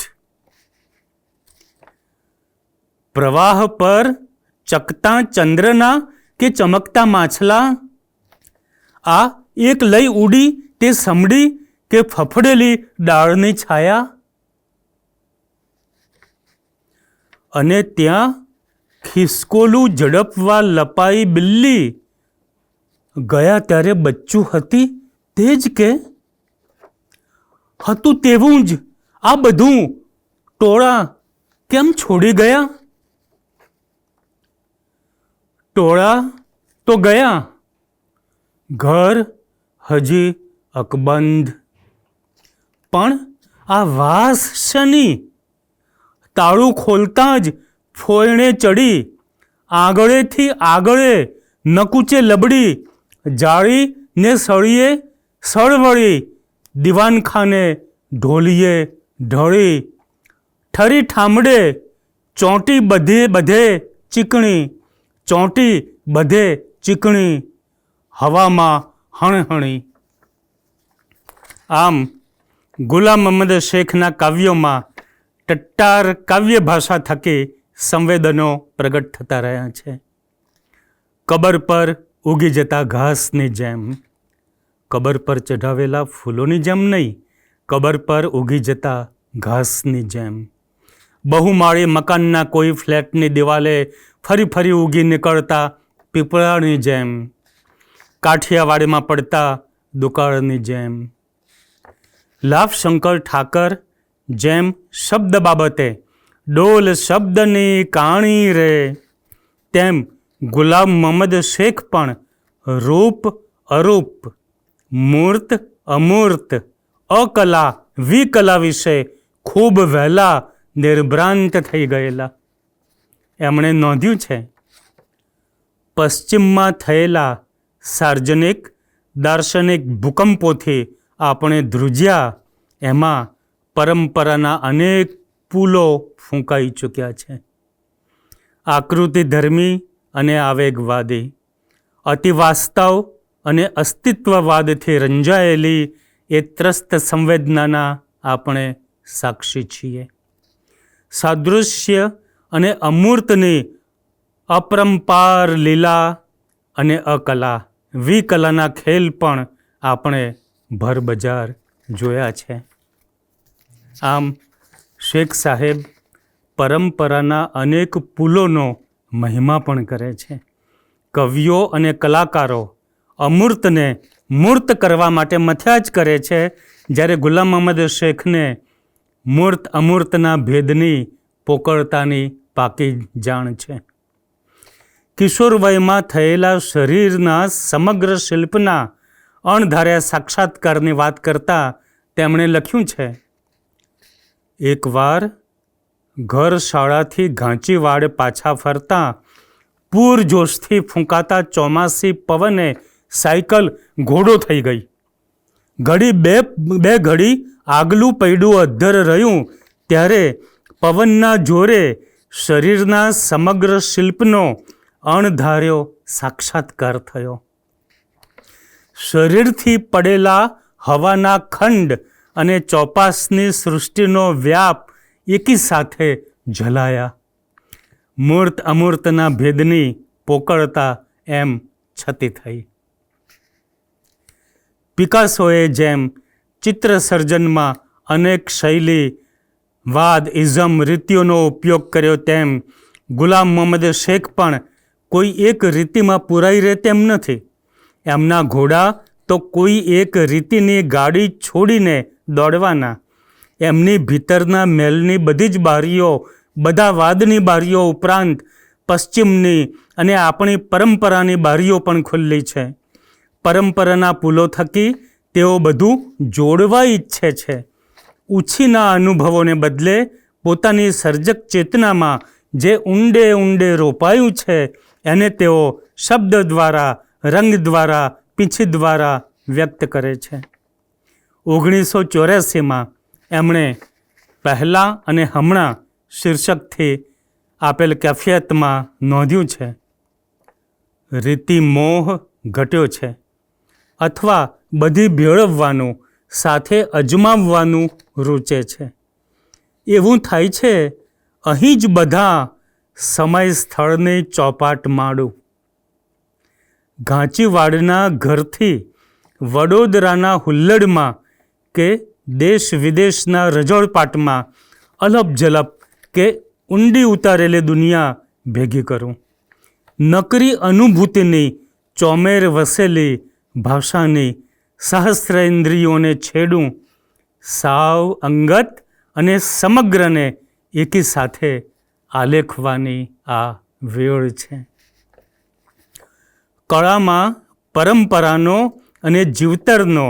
પ્રવાહ પર ચકતા ચંદ્રના કે ચમકતા માછલા, આ એક લઈ ઉડી તે સમડી કે ફફડેલી ડાળની છાયા. અને ત્યાં ખિસકોલું ઝડપવા લપાઈ બિલ્લી, ગયા ત્યારે બચ્ચું હતી તે જ કે હતું તેવું જ આ બધું ટોળા કેમ છોડી ગયા? ટોળા તો ગયા, ઘર હજી અકબંધ. પણ આ વાસ શની? તાળું ખોલતાં જ ફોયણે ચડી, આગળેથી આગળે નકુચે લબડી, જાળી ને સળીએ સળવળી, દીવાનખાને ઢોલીએ ઢળી, ઠરી ઠામડે ચોંટી બધે ચીકણી, ચોંટી બધે ચીકણી, હવામાં હણહણી. આમ ગુલામ મહમદ શેખના કાવ્યોમાં ટટ્ટાર કાવ્ય ભાષા થકી સંવેદનો પ્રગટ થતા રહ્યા છે. કબર પર ઉગી જતા ઘાસની જેમ, કબર પર ચઢાવેલા ફૂલોની જેમ નહીં, કબર પર ઉગી જતા ઘાસની જેમ. બહુમાળી મકાનના કોઈ ફ્લેટની દિવાલે ફરી ફરી ઉગી નીકળતા પીપળાની જેમ, કાઠિયાવાડમાં પડતા દુકાળની જેમ. લાભશંકર ઠાકર જેમ શબ્દ બાબતે ડોલ શબ્દની કાણી રે, તેમ ગુલામ મહમદ શેખ પણ રૂપ અરૂપ, મૂર્ત અમૂર્ત, અકલા વિકલા વિશે ખૂબ વહેલા નિર્ભ્રાંત થઈ ગયેલા. એમણે નોંધ્યું છે, પશ્ચિમમાં થયેલા સાર્વજનિક દાર્શનિક ભૂકંપોથી આપણે ધ્રુજ્યા, એમાં પરંપરાના અનેક પુલો ફૂંકાઈ ચૂક્યા છે. આકૃતિ ધર્મી અને આવેગવાદી, અતિવાસ્તવ અને અસ્તિત્વવાદથી રંજાયેલી એ ત્રસ્ત સંવેદનાના આપણે સાક્ષી છીએ. સાદૃશ્ય અને અમૂર્તની અપરંપાર લીલા અને અકલા વિકલાના ખેલ પણ આપણે ભરબજાર જોયા છે. આમ શેખ સાહેબ પરંપરાના અનેક પુલોનો મહિમા પણ કરે છે. કવિઓ અને કલાકારો અમૂર્તને મૂર્ત કરવા માટે મથ્યા જ કરે છે, જ્યારે ગુલામ મહમદ શેખને મૂર્ત અમૂર્તના ભેદની પોકળતાની પાકી જાણ છે. કિશોર વયમાં થયેલા શરીરના સમગ્ર શિલ્પના અણધાર્યા સાક્ષાત્કારની વાત કરતા તેમણે લખ્યું છે, એકવાર ઘર શાળાથી ઘાંચીવાડ પાછા ફરતા પૂરજોશથી ફૂંકાતા ચોમાસી પવને સાયકલ ઘોડો થઈ ગઈ. ઘડી બે ઘડી આગલું પૈડું અધ્ધર રહ્યું ત્યારે પવનના જોરે શરીરના સમગ્ર શિલ્પનો અણધાર્યો સાક્ષાત્કાર થયો. શરીરથી પડેલા હવાના ખંડ અને ચોપાસની સૃષ્ટિનો વ્યાપ એકી સાથે ઝલાયા. મૂર્ત અમૂર્તના ભેદની પોકળતા એમ છતી થઈ. પિકાસોએ જેમ ચિત્ર સર્જનમાં અનેક શૈલી, વાદ, ઇઝમ, રીતિઓનો ઉપયોગ કર્યો તેમ ગુલામ મોહમ્મદ શેખ પણ કોઈ એક રીતિમાં પૂરાઈ રહે તેમ નથી. એમના ઘોડા તો કોઈ એક રીતિની ગાડી છોડીને દોડવાના. એમની ભીતરના મહેલની બધી જ બારીઓ, બધા વાદની બારીઓ ઉપરાંત પશ્ચિમની અને આપણી પરંપરાની બારીઓ પણ ખુલ્લી છે. પરંપરાના પુલો થકી તેઓ બધું જોડવા ઈચ્છે છે. ઉછીના અનુભવોને બદલે પોતાની સર્જક ચેતનામાં જે ઊંડે ઊંડે રોપાયું છે એને તેઓ શબ્દ દ્વારા, રંગ દ્વારા, પીંછી દ્વારા વ્યક્ત કરે છે. 1984માં એમણે પહેલાં અને હમણાં શીર્ષકથી આપેલ કેફિયતમાં નોંધ્યું છે, રીતિ મોહ ઘટ્યો છે અથવા બધી ભેળવવાનું, સાથે અજમાવવાનું રૂચે છે. એવું થાય છે અહીં જ બધા સમય સ્થળની ચોપાટ માંડું. ઘાંચીવાડના ઘરથી વડોદરાના હુલ્લડમાં કે દેશ વિદેશના રજોડપાટમાં અલપ જલપ કે ઊંડી ઉતારેલી દુનિયા ભેગી કરું. નકરી અનુભૂતિની ચોમેર વસેલી ભાષાની સહસ્ત્રેન્દ્રિયોને છેડું. સાવ અંગત અને સમગ્રને એકી સાથે આલેખવાની આ વેળ છે. કળામાં પરંપરાનો અને જીવતરનો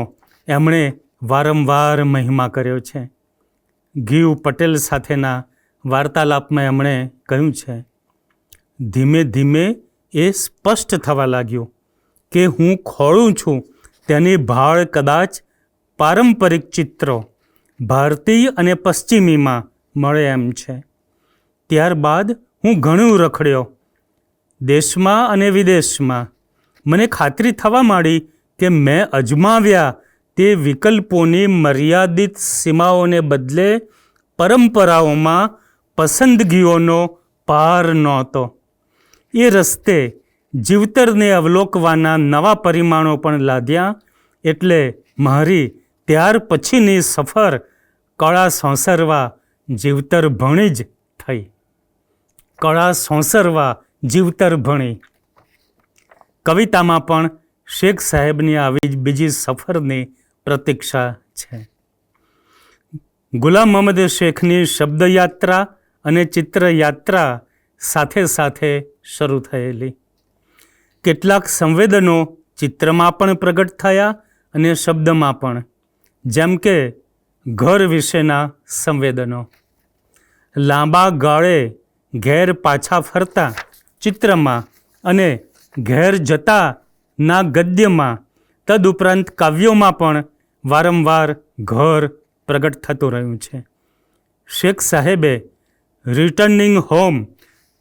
એમણે વારંવાર મહિમા કર્યો છે. ગીવ પટેલ સાથેના વાર્તાલાપમાં એમણે કહ્યું છે, ધીમે ધીમે એ સ્પષ્ટ થવા લાગ્યું કે હું ખોળું છું તેની ભાળ કદાચ પારંપરિક ચિત્રો ભારતીય અને પશ્ચિમીમાં મળે એમ છે. ત્યારબાદ હું ઘણું રખડ્યો દેશમાં અને વિદેશમાં. મને ખાતરી થવા માંડી કે મેં અજમાવ્યા તે વિકલ્પોની મર્યાદિત સીમાઓને બદલે પરંપરાઓમાં પસંદગીઓનો પાર નહોતો. એ રસ્તે જીવતરને અવલોકવાના નવા પરિમાણો પણ લાદ્યા. એટલે મારી ત્યાર પછીની સફર કળા સોંસરવા જીવતર ભણી જ થઈ. કળા સોંસરવા જીવતર ભણી. કવિતામાં પણ શેખ સાહેબની આવી જ બીજી સફરની પ્રતીક્ષા છે. ગુલામ મોહમ્મદ શેખની શબ્દયાત્રા અને ચિત્રયાત્રા સાથે સાથે શરૂ થયેલી. કેટલાક સંવેદનો ચિત્રમાં પણ પ્રગટ થયા અને શબ્દમાં પણ, જેમ કે ઘર વિશેના સંવેદનો. લાંબા ગાળે ઘેર પાછા ફરતા ચિત્રમાં અને ઘેર જતાના ગદ્યમાં, તદુપરાંત કાવ્યોમાં પણ વારંવાર ઘર પ્રગટ થતું રહ્યું છે. શેખ સાહેબે રિટર્નિંગ હોમ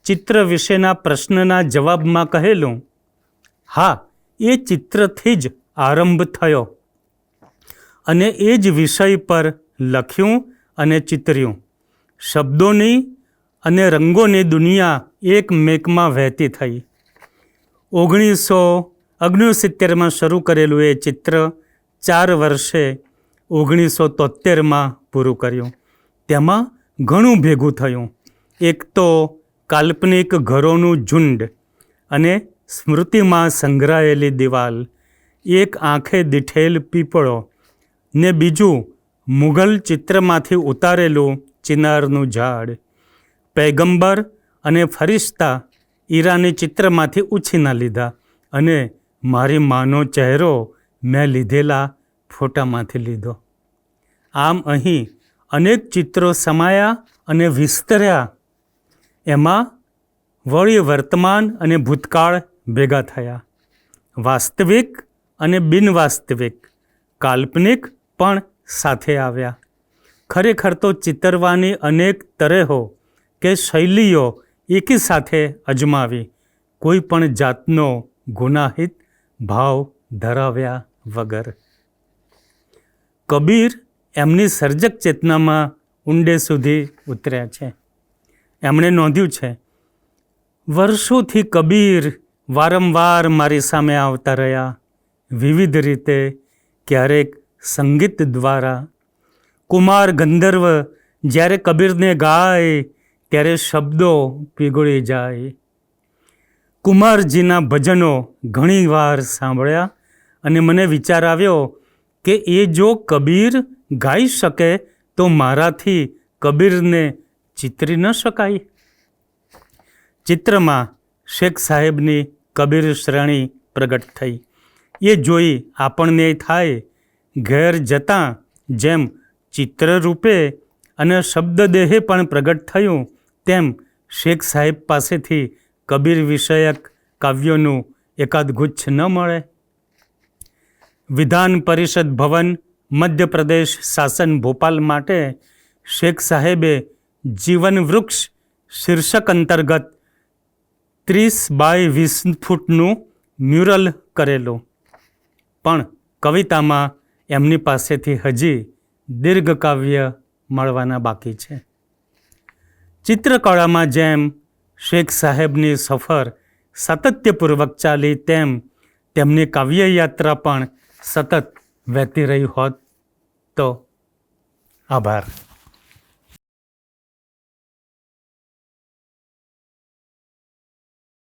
ચિત્ર વિશેના પ્રશ્નના જવાબમાં કહેલું, હા, એ ચિત્રથી જ આરંભ થયો અને એ જ વિષય પર લખ્યું અને ચિતર્યું. શબ્દોની અને રંગોની દુનિયા એકમેકમાં વહેતી થઈ. 1969માં શરૂ કરેલું એ ચિત્ર 4 વર્ષે 1973માં પૂરું કર્યું. તેમાં ઘણું ભેગું થયું. એક તો કાલ્પનિક ઘરોનું ઝુંડ અને સ્મૃતિમાં સંગ્રહાયેલી દિવાલ, એક આંખે દીઠેલ પીપળો ને બીજું મુઘલ ચિત્રમાંથી ઉતારેલું ચિનારનું ઝાડ. પૈગંબર અને ફરિશ્તા ઈરાની ચિત્રમાંથી ઉછીના લીધા અને મારી માનો ચહેરો મેં લીધેલા ફોટામાંથી લીધો. આમ અહીં અનેક ચિત્રો સમાયા અને વિસ્તર્યા. એમાં વળી વર્તમાન અને ભૂતકાળ ભેગા થયા. વાસ્તવિક અને બિનવાસ્તવિક, કાલ્પનિક પણ સાથે આવ્યા. ખરેખર તો ચિતરવાની અનેક તરેહો કે શૈલીઓ એકી સાથે અજમાવી કોઈ પણ જાતનો ગુનાહિત ભાવ ધરાવ્યા વગર. કબીર એમની સર્જક ચેતનામાં ઊંડે સુધી ઉતર્યા છે. એમણે નોંધ્યું છે, વર્ષોથી કબીર વારંવાર મારી સામે આવતા રહ્યા, વિવિધ રીતે, ક્યારેક સંગીત દ્વારા. કુમાર ગંધર્વ જ્યારે કબીરને ગાય ત્યારે શબ્દો પીગળી જાય. કુમારજીના ભજનો ઘણીવાર સાંભળ્યા અને મને વિચાર આવ્યો કે એ જો કબીર ગાઈ શકે તો મારાથી કબીરને ચિતરી ન શકાય. ચિત્રમાં શેખ સાહેબની કબીર શ્રેણી પ્રગટ થઈ. એ જોઈ આપણને થાય, ઘેર જતાં જેમ ચિત્રરૂપે અને શબ્દદેહે પણ પ્રગટ થયું તેમ શેખ સાહેબ પાસેથી કબીર વિષયક કાવ્યોનું એકાદ ગુચ્છ ન મળે. વિધાન પરિષદ ભવન મધ્યપ્રદેશ શાસન ભોપાલ માટે શેખ સાહેબે જીવન વૃક્ષ શીર્ષક અંતર્ગત 30 બાય 20 ફૂટનું મ્યુરલ કરેલું. પણ કવિતામાં એમની પાસેથી હજી દીર્ઘકાવ્ય મળવાના બાકી છે. ચિત્રકળામાં જેમ શેખ સાહેબની સફર સાતત્યપૂર્વક ચાલી તેમ તેમની કાવ્યયાત્રા પણ સતત વહેતી રહી હોત તો. આભાર.